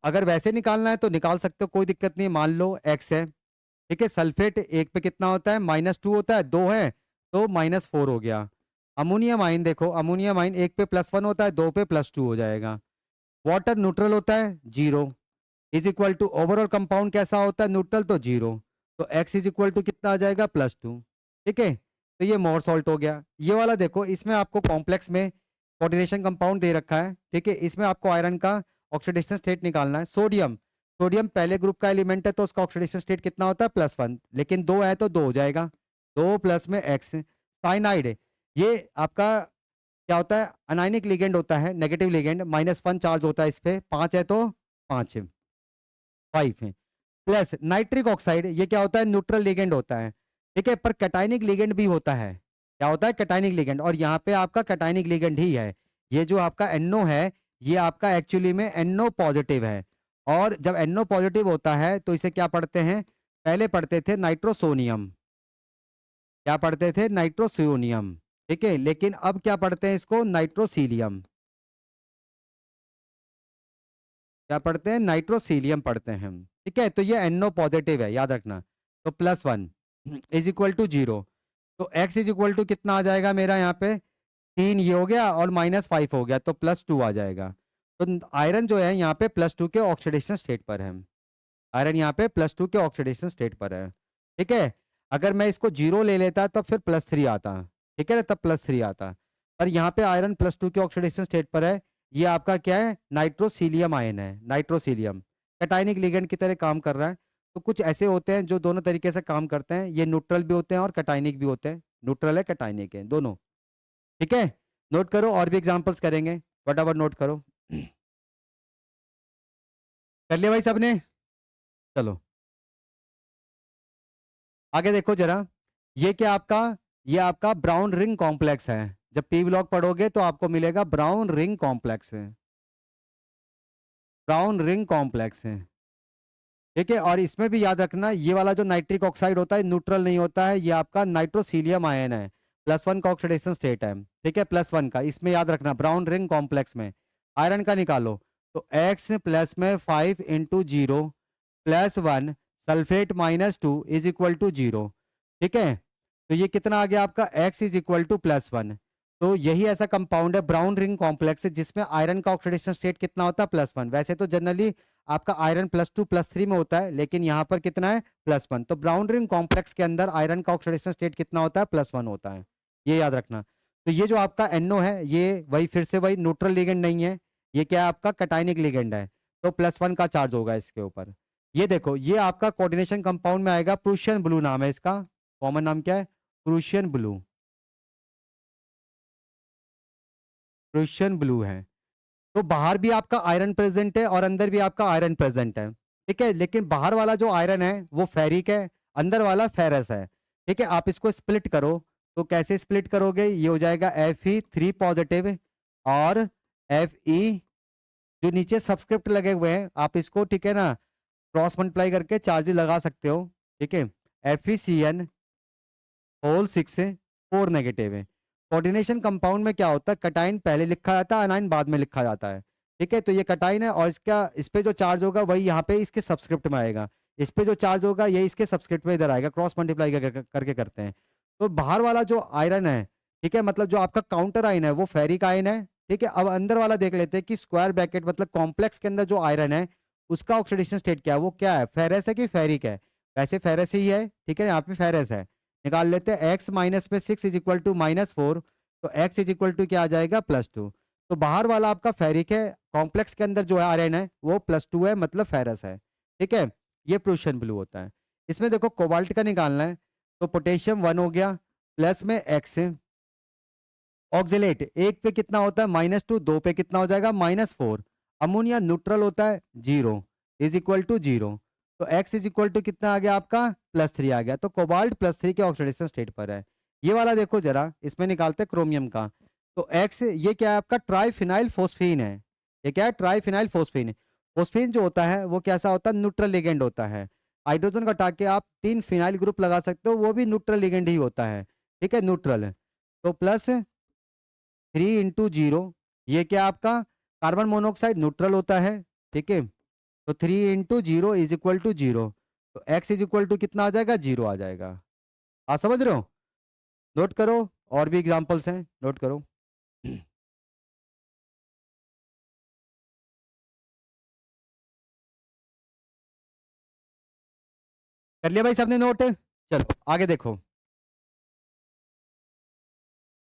अगर वैसे निकालना है तो निकाल सकते हो, कोई दिक्कत नहीं, मान लो x है, ठीक है। सल्फेट एक पे कितना होता है, -2 होता है, 2 है तो -4 हो गया। अमोनियम आयन देखो, अमोनियम आयन एक पे +1 होता है, 2 पे +2 हो जाएगा। वाटर न्यूट्रल होता है 0, is equal to overall compound कैसा होता है, न्यूट्रल, तो 0, तो x इज इक्वल टू कितना आ जाएगा, +2, ठीक है। तो ये मोर सॉल्ट हो गया। ये वाला देखो, इसमें आपको कॉम्प्लेक्स में कोऑर्डिनेशन कंपाउंड दे रखा है, ठीक है। इसमें आपको आयरन का ऑक्सीडेशन स्टेट निकालना है। सोडियम, सोडियम पहले ग्रुप का एलिमेंट है तो उसका ऑक्सीडेशन स्टेट कितना होता है, +1, लेकिन 2 है तो 2 हो जाएगा, 2 प्लस में x। साइनाइड, ये आपका क्या होता है, अनायनिक लिगेंड होता है, नेगेटिव लिगेंड, -1 चार्ज होता है इस पे, 5 है तो 5 है, 5 है। प्लस नाइट्रिक ऑक्साइड, ये क्या होता है, न्यूट्रल लिगेंड होता है, ठीक है, पर कैटायनिक लिगेंड भी होता है। क्या होता है, कैटायनिक लिगेंड, और यहाँ पे आपका कैटायनिक लिगेंड ही है। ये जो आपका NO है, ये आपका एक्चुअली में NO पॉजिटिव है, और जब NO पॉजिटिव होता है तो इसे क्या पढ़ते हैं, पहले पढ़ते थे नाइट्रोसोनियम, क्या पढ़ते थे, नाइट्रोसोनियम, ठीक है, लेकिन अब क्या पढ़ते हैं इसको, नाइट्रोसीलियम, क्या पढ़ते हैं, नाइट्रोसीलियम पढ़ते हैं हम, ठीक है। तो ये NO पॉजिटिव है, याद रखना। तो +1 इज इक्वल टू 0, तो x इज इक्वल टू कितना आ जाएगा मेरा यहाँ पे, 3 ये हो गया और -5 हो गया, तो +2 आ जाएगा। तो आयरन जो है यहाँ पे +2 के ऑक्सीडेशन स्टेट पर है, आयरन यहाँ पे +2 के ऑक्सीडेशन स्टेट पर है, ठीक है। अगर मैं इसको 0 ले लेता तो फिर +3 आता, ठीक है ना, तब +3 आता, पर यहाँ पे आयरन +2 के ऑक्सीडेशन स्टेट पर है। ये आपका क्या है, नाइट्रोसीलियम आयन है, नाइट्रोसीलियम कैटायनिक लिगेंड की तरह काम कर रहा है। तो कुछ ऐसे होते हैं जो दोनों तरीके से काम करते हैं, ये न्यूट्रल भी होते हैं और कैटायनिक भी होते हैं, न्यूट्रल है कैटायनिक है दोनों, ठीक है। नोट करो, और भी एग्जाम्पल्स करेंगे, फटाफट नोट करो। कर लिया भाई सबने, चलो आगे देखो जरा, ये क्या आपका, ये आपका ब्राउन रिंग कॉम्प्लेक्स है। जब पी ब्लॉक पढ़ोगे तो आपको मिलेगा ब्राउन रिंग कॉम्प्लेक्स है, ब्राउन रिंग कॉम्प्लेक्स है, ठीक है। और इसमें भी याद रखना, ये वाला जो नाइट्रिक ऑक्साइड होता है न्यूट्रल नहीं होता है, ये आपका नाइट्रोसीलियम आयन है, +1 का ऑक्सीडेशन स्टेट है। ठीक है, +1 का, इसमें याद रखना ब्राउन रिंग कॉम्प्लेक्स में आयरन का निकालो तो x प्लस में 5 into 0 +1 sulphate -2 is equal to 0। ठीक है, तो ये कितना आ गया आपका x इज इक्वल टू +1। तो यही ऐसा कंपाउंड है ब्राउन रिंग कॉम्प्लेक्स जिसमें आयरन का ऑक्सीडेशन स्टेट कितना होता है +1। वैसे तो जनरली आपका आयरन +2 +3 में होता है, लेकिन यहाँ पर कितना है +1। तो ब्राउन रिंग कॉम्प्लेक्स के अंदर आयरन का ऑक्सीडेशन स्टेट कितना होता है +1 होता है, ये याद रखना। तो ये जो आपका NO है ये वही फिर से वही न्यूट्रल लिगेंड नहीं है, ये क्या है आपका कैटायनिक लिगेंड है, तो +1 का चार्ज होगा इसके ऊपर। ये देखो ये आपका कोऑर्डिनेशन कंपाउंड में आएगा, प्रूशियन ब्लू नाम है इसका, कॉमन नाम क्या है प्रूशियन ब्लू, प्रूशियन ब्लू है। तो बाहर भी आपका आयरन प्रेजेंट है और अंदर भी आपका आयरन प्रेजेंट है। ठीक है, लेकिन बाहर वाला जो आयरन है वो फेरिक है, अंदर वाला फेरस है। ठीक है, आप इसको स्प्लिट करो तो कैसे स्प्लिट करोगे, ये हो जाएगा Fe3 पॉजिटिव और Fe जो नीचे सब्सक्रिप्ट लगे हुए हैं आप इसको, ठीक है ना, क्रॉस मल्टीप्लाई करके चार्जेस लगा सकते हो। ठीक है, FeCN होल 6 4 नेगेटिव है। कोऑर्डिनेशन कंपाउंड में क्या होता है, कटाइन पहले लिखा जाता है, अनाइन बाद में लिखा जाता है। ठीक है, तो ये कटाइन है और इसका इस पे जो चार्ज होगा वही यहाँ पे इसके सब्सक्रिप्ट में आएगा, इस पे जो चार्ज होगा ये इसके सब्सक्रिप्ट में इधर आएगा, क्रॉस मल्टीप्लाई करके करते हैं। तो बाहर वाला जो आयरन है, ठीक है, मतलब जो आपका काउंटर आयन है वो फेरिक आयन है। ठीक है, अब अंदर वाला देख लेते हैं कि स्क्वायर ब्रैकेट मतलब कॉम्प्लेक्स के अंदर जो आयरन है उसका ऑक्सीडेशन स्टेट क्या है, वो क्या है, फेरस है कि फेरिक है। वैसे फेरस ही है, ठीक है, यहाँ पे फेरस है। निकाल लेते हैं, x माइनस में 6 इज इक्वल टू -4, तो x इज इक्वल टू क्या आ जाएगा +2। तो बाहर वाला आपका फेरिक है, कॉम्प्लेक्स के अंदर जो है आयरन है वो +2 है, मतलब फेरस है। ठीक है, ये प्रूशियन ब्लू होता है। इसमें देखो कोबाल्ट का निकालना है, तो पोटेशियम 1 हो गया, प्लस में x ऑक्जेलेट 1 पे कितना होता है -2, 2 पे कितना हो जाएगा -4। अमोनिया न्यूट्रल होता है 0 इज इक्वल टू 0, तो x इज इक्वल टू कितना आ गया आपका +3 आ गया। तो कोबाल्ट +3 के ऑक्सीडेशन स्टेट पर है। ये वाला देखो जरा, इसमें निकालते हैं क्रोमियम का, तो x ये क्या है आपका ट्राइफिनाइल फोस्फीन है। ये क्या है ट्राइफिनाइल फोस्फीन। फोस्फीन जो होता है वो कैसा होता है, न्यूट्रल लिगेंड होता है। हाइड्रोजन घटा के आप 3 फिनाइल ग्रुप लगा सकते हो, वो भी न्यूट्रल लिगेंड ही होता है। ठीक है, न्यूट्रल है। तो +3 × 0, ये क्या आपका कार्बन मोनोऑक्साइड न्यूट्रल होता है। ठीक है, तो 3 × 0 इज इक्वल टू 0, तो x इज इक्वल टू कितना आ जाएगा 0 आ जाएगा। आप समझ रहे हो, नोट करो, और भी एग्जांपल्स हैं नोट करो। कर लिया भाई सबने नोट, चलो आगे देखो।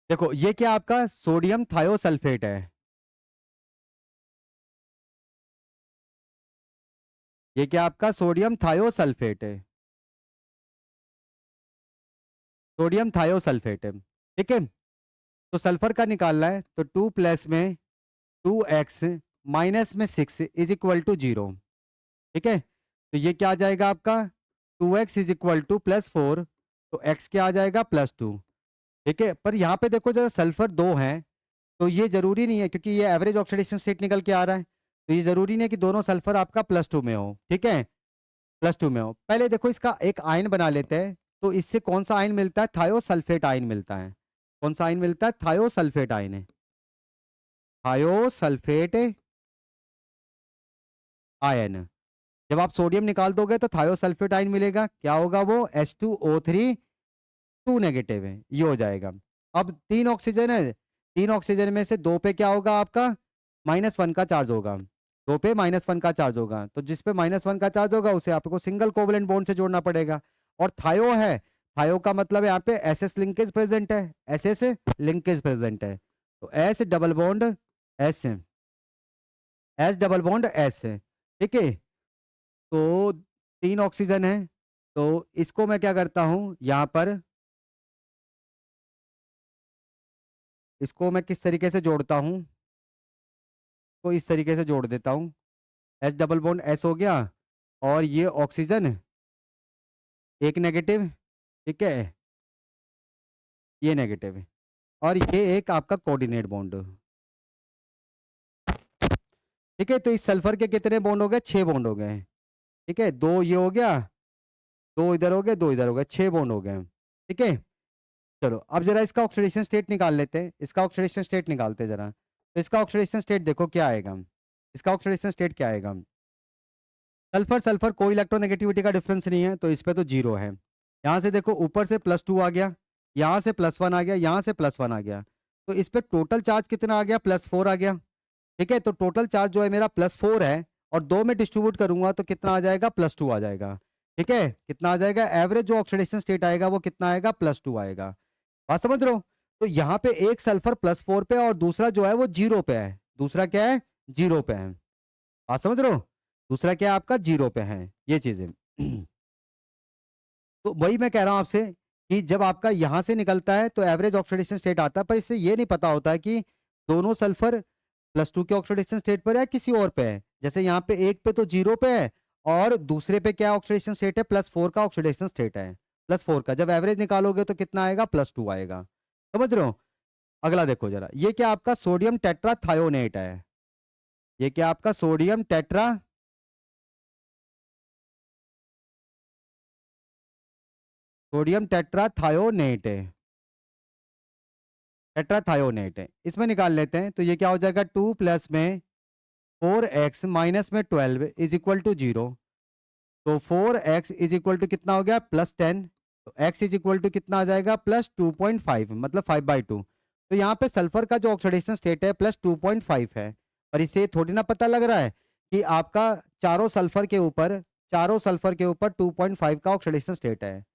देखो ये क्या आपका सोडियम थायोसल्फेट है, ये क्या आपका सोडियम थायोसल्फेट है, सोडियम थायोसल्फेट है। ठीक है, तो सल्फर का निकालना है, तो 2 प्लस में 2x माइनस में 6 इज इक्वल टू 0। ठीक है, तो ये क्या आ जाएगा आपका 2x इज इक्वल टू +4, तो x क्या आ जाएगा +2। ठीक है, पर यहाँ पे देखो जरा सल्फर 2 है, तो ये जरूरी नहीं है क्योंकि ये एवरेज ऑक्सीडेशन स्टेट निकल के आ रहा है, तो ये जरूरी नहीं है कि दोनों सल्फर आपका +2 में हो। ठीक है, +2 में हो। पहले देखो इसका एक आयन बना लेते हैं, तो इससे कौन सा आयन मिलता है, थायोसल्फेट आयन मिलता है। कौन सा आयन मिलता है, थायोसल्फेट आयन है, थायोसल्फेट आयन। जब आप सोडियम निकाल दोगे तो थायोसल्फेट आयन मिलेगा, क्या होगा वो H2O3 2 नेगेटिव है, ये हो जाएगा। अब 3 ऑक्सीजन है, 3 ऑक्सीजन में से 2 पे क्या होगा आपका -1 का चार्ज होगा, 2 पे -1 का चार्ज होगा, तो जिस पे -1 का चार्ज होगा उसे आपको सिंगल कोवलेंट बॉन्ड से जोड़ना पड़ेगा। और थायो है, थायो का मतलब यहाँ पे SS लिंकेज प्रेजेंट है, SS लिंकेज प्रेजेंट है, तो S double bond S, S double bond S। ठीक है, तो 3 ऑक्सीजन है, तो इसको मैं क्या करता हूँ यहाँ पर, इसको मैं किस तरीके से जोड़ता हूँ, तो इस तरीके से जोड़ देता हूँ, H डबल बॉन्ड S हो गया, और ये ऑक्सीजन एक नेगेटिव, ठीक है, ये नेगेटिव है, और ये एक आपका कोऑर्डिनेट बॉन्ड। ठीक है, तो इस सल्फर के कितने बॉन्ड हो गए, 6 बॉन्ड हो गए। ठीक है, 2 ये हो गया, 2 इधर हो गए, 2 इधर हो गए, 6 बॉन्ड हो गए। ठीक है, चलो अब जरा इसका ऑक्सीडेशन स्टेट निकाल लेते हैं, इसका ऑक्सीडेशन स्टेट निकालते हैं जरा। तो इसका ऑक्सीडेशन स्टेट देखो क्या आएगा, इसका ऑक्सीडेशन स्टेट क्या आएगा। सल्फर सल्फर कोई इलेक्ट्रोनेगेटिविटी का डिफरेंस नहीं है, तो इस पे तो जीरो है। यहाँ से देखो ऊपर से +2 आ गया, यहाँ से +1 आ गया, यहाँ से +1 आ गया, तो इस पे टोटल चार्ज कितना आ गया, +4 आ गया। ठीक है, तो टोटल चार्ज जो है मेरा +4 है, और 2 में डिस्ट्रीब्यूट करूंगा तो कितना आ जाएगा, +2 आ जाएगा। ठीक है, कितना आ जाएगा, एवरेज जो ऑक्सीडेशन स्टेट आएगा वो कितना आएगा, +2 आएगा। बात समझ रहे हो। तो यहाँ पे एक सल्फर +4 पे और दूसरा जो है वो 0 पे है, दूसरा क्या है, 0 पे है। बात समझ रहे हो, दूसरा क्या है आपका, 0 पे है, ये चीजें। तो वही मैं कह रहा हूं आपसे कि जब आपका यहां से निकलता है तो एवरेज ऑक्सीडेशन स्टेट आता है, पर इससे ये नहीं पता होता है कि दोनों सल्फर +2 के ऑक्सीडेशन स्टेट पर है किसी और पे है। जैसे यहाँ पे एक पे तो 0 पे है, और दूसरे पे क्या ऑक्सीडेशन स्टेट है, +4 का ऑक्सीडेशन स्टेट है। +4 का जब एवरेज निकालोगे तो कितना आएगा, +2 आएगा। समझ रहे हो। अगला देखो जरा, ये क्या आपका सोडियम टेट्राथायोनेट है, ये क्या आपका सोडियम टेट्राथायोनेट है, टेट्राथायोनेट है। इसमें निकाल लेते हैं, तो ये क्या हो जाएगा, 2 प्लस में 4x माइनस में 12 इज इक्वल टू 0। तो 4x इज इक्वल टू कितना हो गया, +10। तो x इज इक्वल टू कितना आ जाएगा, +2.5, मतलब 5/2। तो यहाँ पे सल्फर का जो ऑक्सीडेशन स्टेट है +2.5 है, पर इसे थोड़ी ना पता लग रहा है कि आपका चारों सल्फर के ऊपर, 2.5 का ऑक्सीडेशन स्टेट है,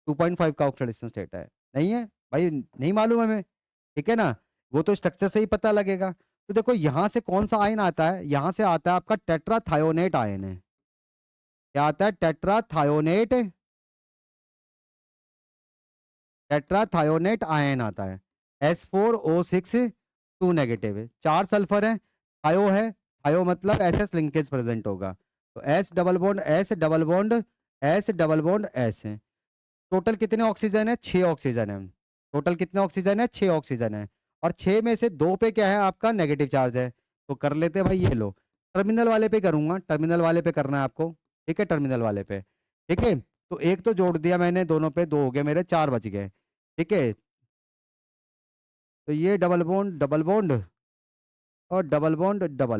2.5 का ऑक्सीडेशन स्टेट है। नहीं है भाई, नहीं मालूम हमें। ठीक है ना, वो तो स्ट्रक्चर से ही पता लगेगा। तो देखो यहाँ से कौन सा आयन आता है, यहाँ से आता है आपका टेट्राथायोनेट आयन है। क्या आता है, टेट्राथायोनेट, टेट्राथायोनेट आयन आता है। S4O6 2 नेगेटिव है, 4 सल्फर है, थायो है, थायो मतलब SS लिंकेज प्रेजेंट होगा। तो S double bond S double bond S double bond S है। टोटल कितने ऑक्सीजन है, 6 ऑक्सीजन है। टोटल कितने ऑक्सीजन है, 6 ऑक्सीजन है। और 6 में से 2 पे क्या है आपका, नेगेटिव चार्ज है। तो कर लेते हैं भाई, ये लो टर्मिनल वाले पे करूंगा, टर्मिनल वाले पे करना है आपको। ठीक है, टर्मिनल वाले पे। ठीक है, तो एक तो जोड़ दिया मैंने दोनों पे, 2 हो गए मेरे, 4 बच गए। ठीक है, तो ये डबल बॉन्ड और डबल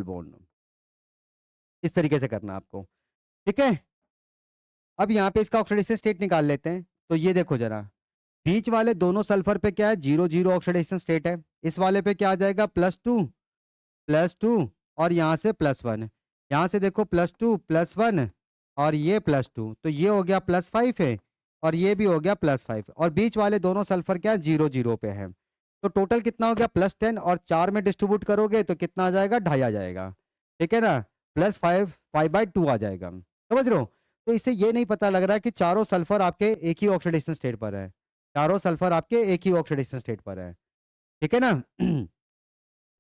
बॉन्ड, इस तरीके से करना है आपको। ठीक है, अब यहाँ पे इसका ऑक्सीडेशन स्टेट निकाल लेते हैं। तो ये देखो जरा, बीच वाले दोनों सल्फर पे क्या है, 0 0 ऑक्सीडेशन स्टेट है। इस वाले पे क्या आ जाएगा, +2 और यहाँ से +1। यहाँ से देखो +2 +1 और ये +2, तो ये हो गया +5 है, और ये भी हो गया +5, और बीच वाले दोनों सल्फर क्या 0 0 पे है। तो टोटल कितना हो गया, +10, और 4 में डिस्ट्रीब्यूट करोगे तो कितना आ जाएगा, 2.5 आ जाएगा। ठीक है ना, +5 5/2 आ जाएगा। समझ रहे हो। तो इससे ये नहीं पता लग रहा है कि चारों सल्फर आपके एक ही ऑक्सीडेशन स्टेट पर है, चारों सल्फर आपके एक ही ऑक्सीडेशन स्टेट पर है। ठीक है ना।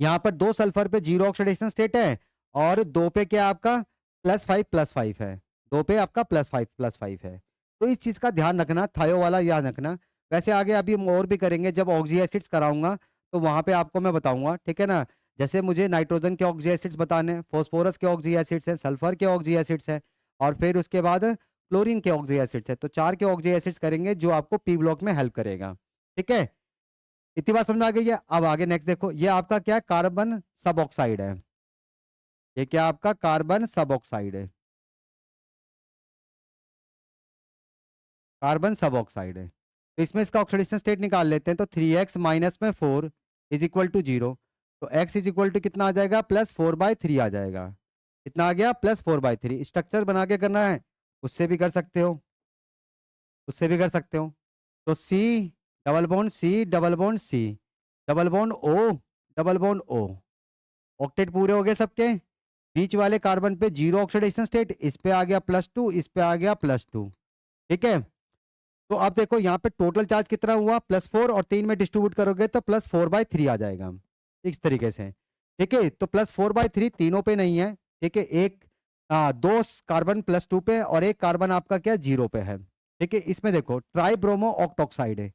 यहाँ पर 2 सल्फर पे 0 ऑक्सीडेशन स्टेट है, और 2 पे क्या आपका +5 है, 2 पे आपका +5 है। तो इस चीज का ध्यान रखना, थायो वाला याद रखना। वैसे आगे अभी हम और भी करेंगे, जब ऑक्सी एसिड्स कराऊंगा तो वहां पे आपको मैं बताऊंगा। ठीक है ना, जैसे मुझे नाइट्रोजन के ऑक्सी एसिड्स बताने, फॉस्फोरस के ऑक्सी एसिड्स है, सल्फर के ऑक्सी एसिड्स है, और फिर उसके बाद क्लोरीन के ऑक्सी एसिड्स है। तो 4 के ऑक्सी एसिड्स करेंगे जो आपको पी ब्लॉक में हेल्प करेगा। ठीक है, इतनी बात समझ आ गई है। अब आगे नेक्स्ट देखो, ये आपका क्या है, कार्बन सब ऑक्साइड है। ये क्या आपका कार्बन सब ऑक्साइड है, कार्बन सब ऑक्साइड है। तो इसमें इसका ऑक्सीडेशन स्टेट निकाल लेते हैं। तो 3x माइनस में 4 इज इक्वल टू 0। तो x इज इक्वल टू कितना आ जाएगा, +4/3 आ जाएगा। कितना आ गया, +4/3। स्ट्रक्चर बना के करना है, उससे भी कर सकते हो, उससे भी कर सकते हो। तो C double bond C double bond C double bond O double bond O, octet पूरे हो गए सबके। बीच वाले कार्बन पे 0 ऑक्सीडेशन स्टेट, इस पे आ गया +2, इस पे आ गया +2। ठीक है, तो अब देखो यहाँ पे टोटल चार्ज कितना हुआ, +4, और 3 में डिस्ट्रीब्यूट करोगे तो +4/3 आ जाएगा, इस तरीके से। ठीक है, तो +4/3 तीनों पे नहीं है। ठीक है, एक 2 कार्बन +2 पे, और एक कार्बन आपका क्या 0 पे है। ठीक है, इसमें देखो ट्राइब्रोमो ऑक्टोक्साइड है।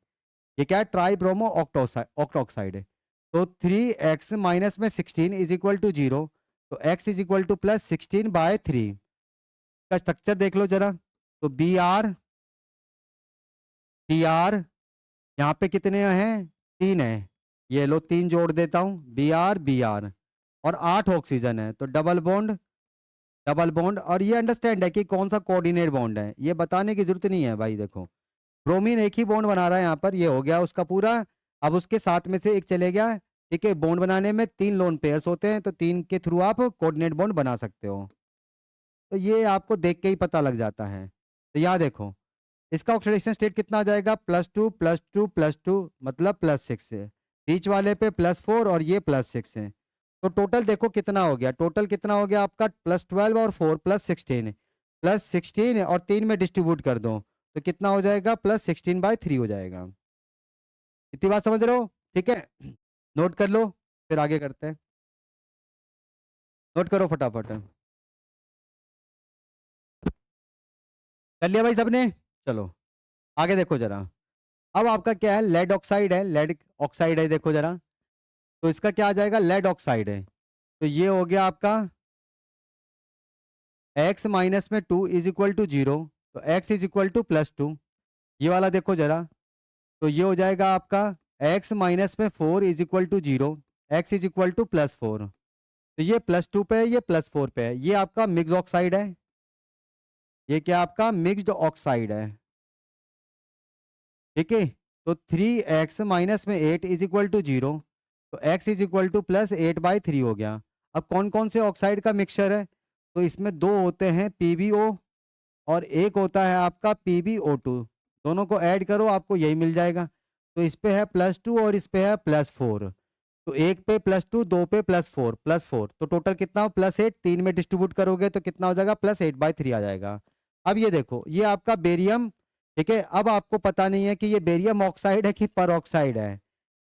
ये क्या है, ट्राइब्रोमो ऑक्टोक्साइड है। तो 3x माइनस में 16 इज इक्वल टू 0। तो x इज इक्वल टू +16/3। इसका स्ट्रक्चर देख लो जरा। तो Br यहाँ पे कितने हैं, 3 है। ये लो 3 जोड़ देता हूँ, Br और 8 ऑक्सीजन है, तो डबल बॉन्ड। और ये अंडरस्टैंड है कि कौन सा कोऑर्डिनेट बॉन्ड है, ये बताने की जरूरत नहीं है भाई। देखो ब्रोमीन एक ही बॉन्ड बना रहा है यहाँ पर, ये हो गया उसका पूरा। अब उसके साथ में से एक चले गया। ठीक है, बॉन्ड बनाने में 3 लोन पेयर्स होते हैं, तो 3 के थ्रू आप कोऑर्डिनेट बॉन्ड बना सकते हो। तो ये आपको देख के ही पता लग जाता है। तो यहाँ देखो, इसका ऑक्सीडेशन स्टेट कितना आ जाएगा, +2 मतलब +6 है। बीच वाले पे +4 और ये +6 है। तो टोटल देखो कितना हो गया, टोटल कितना हो गया आपका, +12 और 4 +16, +16 और 3 में डिस्ट्रीब्यूट कर दो तो कितना हो जाएगा, +16/3 हो जाएगा। इतनी बात समझ रहे हो? ठीक है, नोट कर लो, फिर आगे करते हैं। नोट करो फटाफट। कर लिया भाई सबने? चलो आगे देखो जरा। अब आपका क्या है, लेड ऑक्साइड है, लेड ऑक्साइड है, देखो जरा। तो इसका क्या आ जाएगा, लेड ऑक्साइड है। तो ये हो गया आपका x -2 = 0, तो x = +2। ये वाला देखो जरा। तो ये हो जाएगा आपका x -4 = 0, x +4। तो ये +2 पे है, ये +4 पे है, ये आपका मिक्स ऑक्साइड है। ये क्या आपका मिक्स्ड ऑक्साइड है। ठीक है, तो 3x -8 = 0, तो x +8/3 हो गया। अब कौन कौन से ऑक्साइड का मिक्सचर है, तो इसमें 2 होते हैं PbO और एक होता है आपका PbO2। दोनों को ऐड करो आपको यही मिल जाएगा। तो इस पे है +2 और इस पे है +4। तो एक पे +2, 2 पे +4 तो टोटल कितना हो, +8। 3 में डिस्ट्रीब्यूट करोगे तो कितना हो जाएगा, +8/3 आ जाएगा। अब ये देखो, ये आपका बेरियम। ठीक है, अब आपको पता नहीं है कि ये बेरियम ऑक्साइड है कि पर ऑक्साइड है,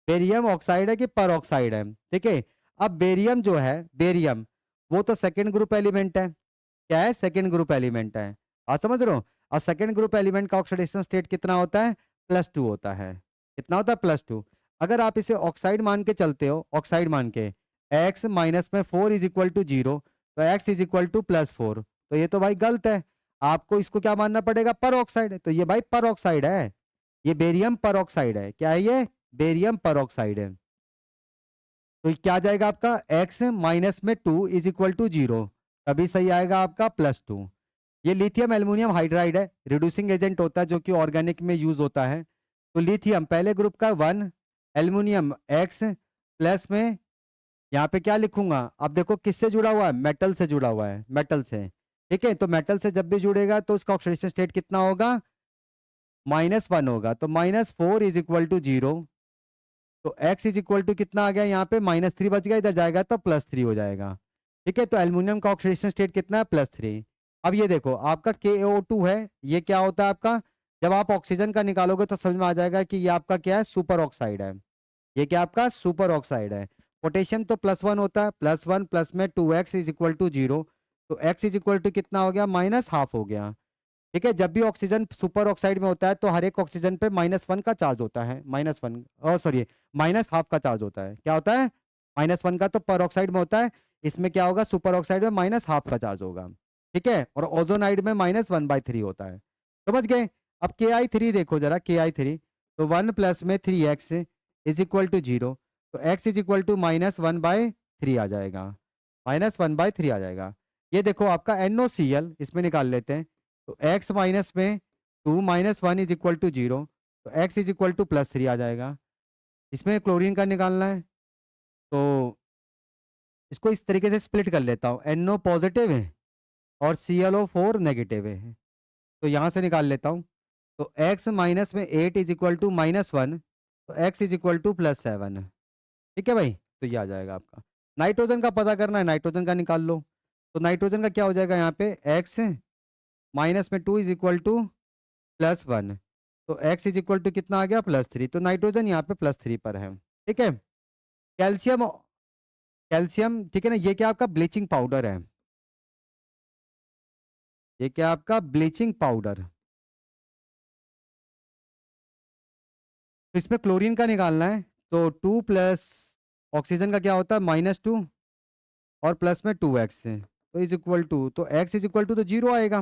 बेरियम ऑक्साइड है कि पर ऑक्साइड है। ठीक है, अब बेरियम जो है, बेरियम वो तो सेकेंड ग्रुप एलिमेंट है। क्या है, सेकेंड ग्रुप एलिमेंट है। आप समझ रहे हो? और सेकेंड ग्रुप एलिमेंट का ऑक्सीडेशन स्टेट कितना होता है, +2 होता है। कितना होता है, +2। अगर आप इसे ऑक्साइड मान के चलते हो, ऑक्साइड मान के, x -4 = 0, तो x +4, तो ये तो भाई गलत है। आपको इसको क्या मानना पड़ेगा, पर ऑक्साइड है। तो ये भाई पर ऑक्साइड है, ये बेरियम पर ऑक्साइड है। क्या है ये, बेरियम पर ऑक्साइड है। तो ये क्या आ जाएगा आपका, x -2 = 0, तभी सही आएगा आपका +2। ये लिथियम एल्युमिनियम हाइड्राइड है, रिड्यूसिंग एजेंट होता है जो कि ऑर्गेनिक में यूज होता है। तो लिथियम पहले ग्रुप का 1, एल्युमिनियम X, प्लस में यहाँ पे क्या लिखूंगा, अब देखो किससे जुड़ा हुआ है, मेटल से जुड़ा हुआ है, मेटल से। ठीक है, तो मेटल से जब भी जुड़ेगा तो उसका ऑक्सीडेशन स्टेट कितना होगा, -1 होगा। तो -4 = 0, तो x कितना आ गया यहाँ पे, -3 बच गया, इधर जाएगा तो +3 हो जाएगा। ठीक है, तो एल्युमिनियम का ऑक्सीडेशन स्टेट कितना है, +3। अब ये देखो आपका KO2 है, ये क्या होता है आपका, जब आप ऑक्सीजन का निकालोगे तो समझ में आ जाएगा कि ये आपका क्या है, सुपर ऑक्साइड है। ये क्या आपका सुपर ऑक्साइड है। पोटेशियम तो +1 होता है, +1 प्लस में 2x = 0, तो x कितना हो गया, -½ हो गया। ठीक है, जब भी ऑक्सीजन सुपर ऑक्साइड में होता है तो हर एक ऑक्सीजन पे -1 का चार्ज होता है, -1, सॉरी, -½ का चार्ज होता है। क्या होता है, -1 का तो पर ऑक्साइड में होता है, इसमें क्या होगा, सुपर ऑक्साइड में -½ का चार्ज होगा। ठीक है, और ओजोनाइड में -1/3 होता है। समझ गए? अब Ki3 देखो जरा, Ki3, तो 1 प्लस में 3x = 0, तो x -1/3 आ जाएगा, -1/3 आ जाएगा। ये देखो आपका NOCl, इसमें निकाल लेते हैं। तो x माइनस में 2 - 1 = 0, तो x +3 आ जाएगा। इसमें क्लोरीन का निकालना है, तो इसको इस तरीके से स्प्लिट कर लेता हूँ, NO पॉजिटिव है और ClO4 नेगेटिव है, तो यहाँ से निकाल लेता हूँ। तो x माइनस में 8 = -1, तो x +7। ठीक है भाई, तो ये आ जाएगा आपका। नाइट्रोजन का पता करना है, नाइट्रोजन का निकाल लो। तो नाइट्रोजन का क्या हो जाएगा यहाँ पे, x -2 = +1, तो x कितना आ गया, +3, तो नाइट्रोजन यहाँ पे +3 पर है। ठीक है, कैल्शियम, कैल्शियम ठीक है ना, ये क्या आपका ब्लीचिंग पाउडर है, ये क्या आपका ब्लीचिंग पाउडर। तो इसमें क्लोरीन का निकालना है, तो 2 प्लस ऑक्सीजन का क्या होता है, -2 और प्लस में 2x है, तो इज इक्वल टू, तो x इज इक्वल टू तो 0 आएगा।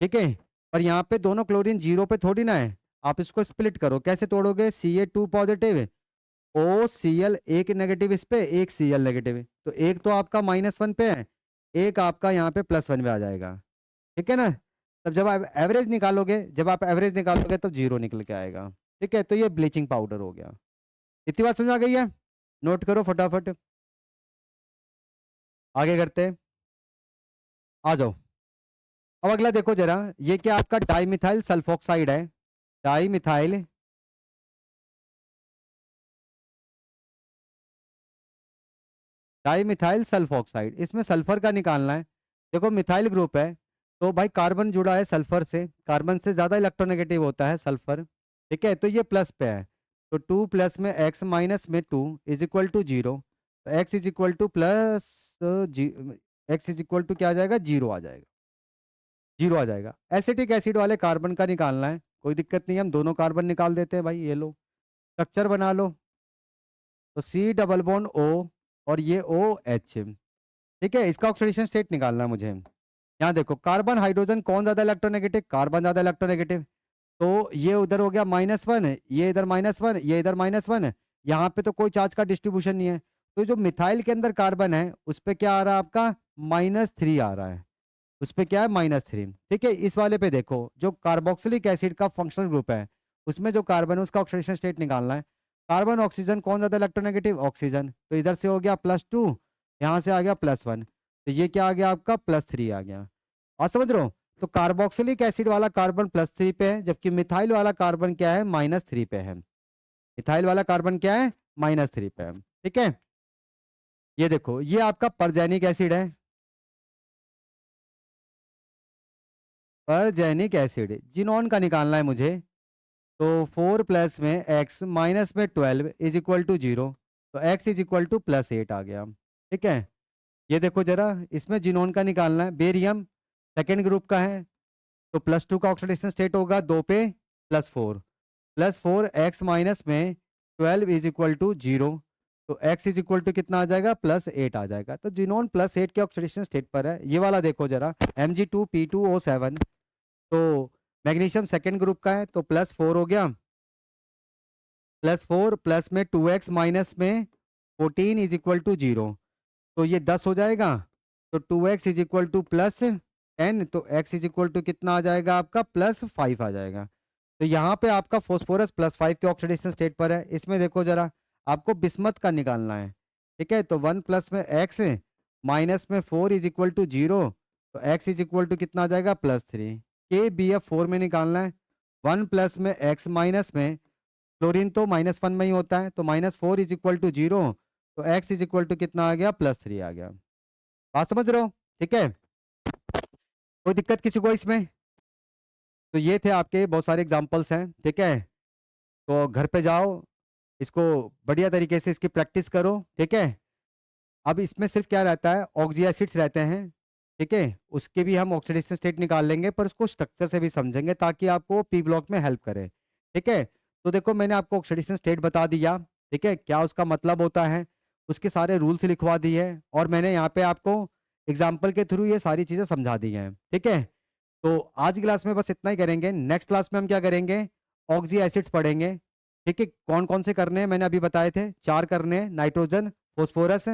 ठीक है, पर यहाँ पे दोनों क्लोरीन 0 पे थोड़ी ना है। आप इसको स्प्लिट करो, कैसे तोड़ोगे? Ca2 पॉजिटिव, OCl एक नेगेटिव, इस पे एक Cl नेगेटिव, तो एक तो आपका -1 पे है, एक आपका यहाँ पे +1 पे आ जाएगा। ठीक है ना? तब जब आप एवरेज निकालोगे, तब 0 निकल के आएगा। ठीक है, तो ये ब्लीचिंग पाउडर हो गया। इतनी बात समझ आ गई है? नोट करो फटाफट, आगे करते हैं। आ जाओ, अब अगला देखो जरा, ये क्या आपका डाइमिथाइल सल्फोक्साइड है। डाइमिथाइल डाइमिथाइल सल्फोक्साइड, इसमें सल्फर का निकालना है। देखो मिथाइल ग्रुप है, तो भाई कार्बन जुड़ा है सल्फर से, कार्बन से ज्यादा इलेक्ट्रोनेगेटिव होता है सल्फर। ठीक है, तो ये प्लस पे है, तो 2 प्लस में x माइनस में 2 इज इक्वल टू 0, तो x is equal to plus x is equal to क्या आ जाएगा? 0 आ जाएगा। 0 आ जाएगा। एसिटिक एसिड वाले कार्बन का निकालना है, कोई दिक्कत नहीं है, हम दोनों कार्बन निकाल देते हैं भाई। ये लो, स्ट्रक्चर बना लो, तो C डबल बॉन्ड O और ये OH। ठीक है, इसका ऑक्सीडेशन स्टेट निकालना है मुझे। यहाँ देखो, कार्बन हाइड्रोजन कौन ज्यादा इलेक्ट्रोनेगेटिव? कार्बन ज्यादा इलेक्ट्रोनेगेटिव, तो ये उधर हो गया -1, ये इधर -1, ये इधर -1, यहाँ पे तो कोई चार्ज का डिस्ट्रीब्यूशन नहीं है, तो जो मिथाइल के अंदर कार्बन है उस पे क्या आ रहा है आपका? -3 आ रहा है, उस पे क्या है? -3। ठीक है, इस वाले पे देखो, जो कार्बोक्सिलिक एसिड का फंक्शनल ग्रुप है उसमें जो कार्बन है उसका ऑक्सीडेशन स्टेट निकालना है। कार्बन ऑक्सीजन कौन ज्यादा इलेक्ट्रोनेगेटिव? ऑक्सीजन, तो इधर से हो गया +2, यहाँ से आ गया +1, तो ये क्या आ गया आपका? +3 आ गया। और समझ रहे हो? तो कार्बोक्सिलिक एसिड वाला कार्बन +3 पे है, जबकि मिथाइल वाला कार्बन क्या है? -3 पे है। मिथाइल वाला कार्बन क्या है? -3 पे है। ठीक है, ये देखो, ये आपका परजेनिक एसिड है। परजेनिक एसिड जिनोन का निकालना है मुझे, तो 4 प्लस में x माइनस में 12 इज इक्वल टू 0, तो x इज इक्वल टू +8 आ गया। ठीक है, ये देखो जरा, इसमें जिनोन का निकालना है। बेरियम सेकेंड ग्रुप का है, तो +2 का ऑक्सीडेशन स्टेट होगा 2 पे, +4 x माइनस में 12 इज इक्वल टू 0, तो x इज इक्वल टू कितना आ जाएगा? +8 आ जाएगा। तो जिनोन +8 के ऑक्सीडेशन स्टेट पर है। ये वाला देखो जरा, Mg2P2O7, तो मैग्नीशियम सेकेंड ग्रुप का है, तो +4 हो गया, +4 प्लस में 2x माइनस में 14 इज इक्वल टू 0, तो ये 10 हो जाएगा, तो 2x इज इक्वल टू +10, तो x इज इक्वल टू कितना आ जाएगा आपका? +5 आ जाएगा। तो यहाँ पे आपका फॉस्फोरस +5 के ऑक्सीडेशन स्टेट पर है। इसमें देखो जरा, आपको बिस्मथ का निकालना है। ठीक है, तो 1 प्लस में x माइनस में 4 इज इक्वल टू 0, तो x इज इक्वल टू कितना आ जाएगा? +3। KBF4 में निकालना है, 1 प्लस में x माइनस में, क्लोरीन तो -1 में ही होता है, तो -4 इज इक्वल टू 0, तो x इज इक्वल टू कितना आ गया? +3 आ गया। बात समझ रहे हो? ठीक है, कोई दिक्कत किसी को इसमें? तो ये थे आपके बहुत सारे एग्जांपल्स हैं। ठीक है, तो घर पे जाओ, इसको बढ़िया तरीके से इसकी प्रैक्टिस करो। ठीक है, अब इसमें सिर्फ क्या रहता है? ऑक्सी एसिड्स रहते हैं। ठीक है, उसके भी हम ऑक्सीडेशन स्टेट निकाल लेंगे, पर उसको स्ट्रक्चर से भी समझेंगे ताकि आपको पी ब्लॉक में हेल्प करे। ठीक है, तो देखो मैंने आपको ऑक्सीडेशन स्टेट बता दिया। ठीक है, क्या उसका मतलब होता है, उसके सारे रूल्स लिखवा दिए, और मैंने यहाँ पे आपको एग्जाम्पल के थ्रू ये सारी चीज़ें समझा दी हैं। ठीक है, तो आज की क्लास में बस इतना ही करेंगे। नेक्स्ट क्लास में हम क्या करेंगे? ऑक्सी एसिड्स पढ़ेंगे। ठीक है, कौन कौन से करने हैं मैंने अभी बताए थे, 4 करने हैं, नाइट्रोजन, फॉस्फोरस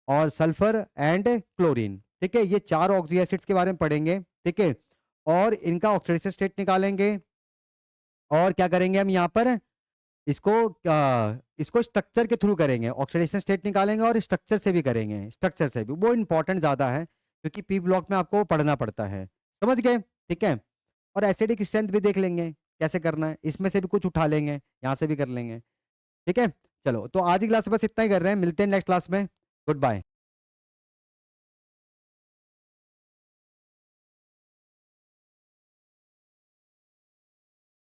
और सल्फर एंड क्लोरीन। ठीक है, ये 4 ऑक्सी एसिड्स के बारे में पढ़ेंगे। ठीक है, और इनका ऑक्सीडेशन स्टेट निकालेंगे, और क्या करेंगे हम यहाँ पर? इसको इसको स्ट्रक्चर के थ्रू करेंगे, ऑक्सीडेशन स्टेट निकालेंगे, और स्ट्रक्चर से भी करेंगे। स्ट्रक्चर से भी वो इंपॉर्टेंट ज़्यादा है, क्योंकि पी ब्लॉक में आपको पढ़ना पड़ता है। समझ गए? ठीक है, और एसिडिक स्ट्रेंथ भी देख लेंगे कैसे करना है, इसमें से भी कुछ उठा लेंगे, यहाँ से भी कर लेंगे। ठीक है, चलो, तो आज की क्लास में बस इतना ही कर रहे हैं, मिलते हैं नेक्स्ट क्लास में। Good bye.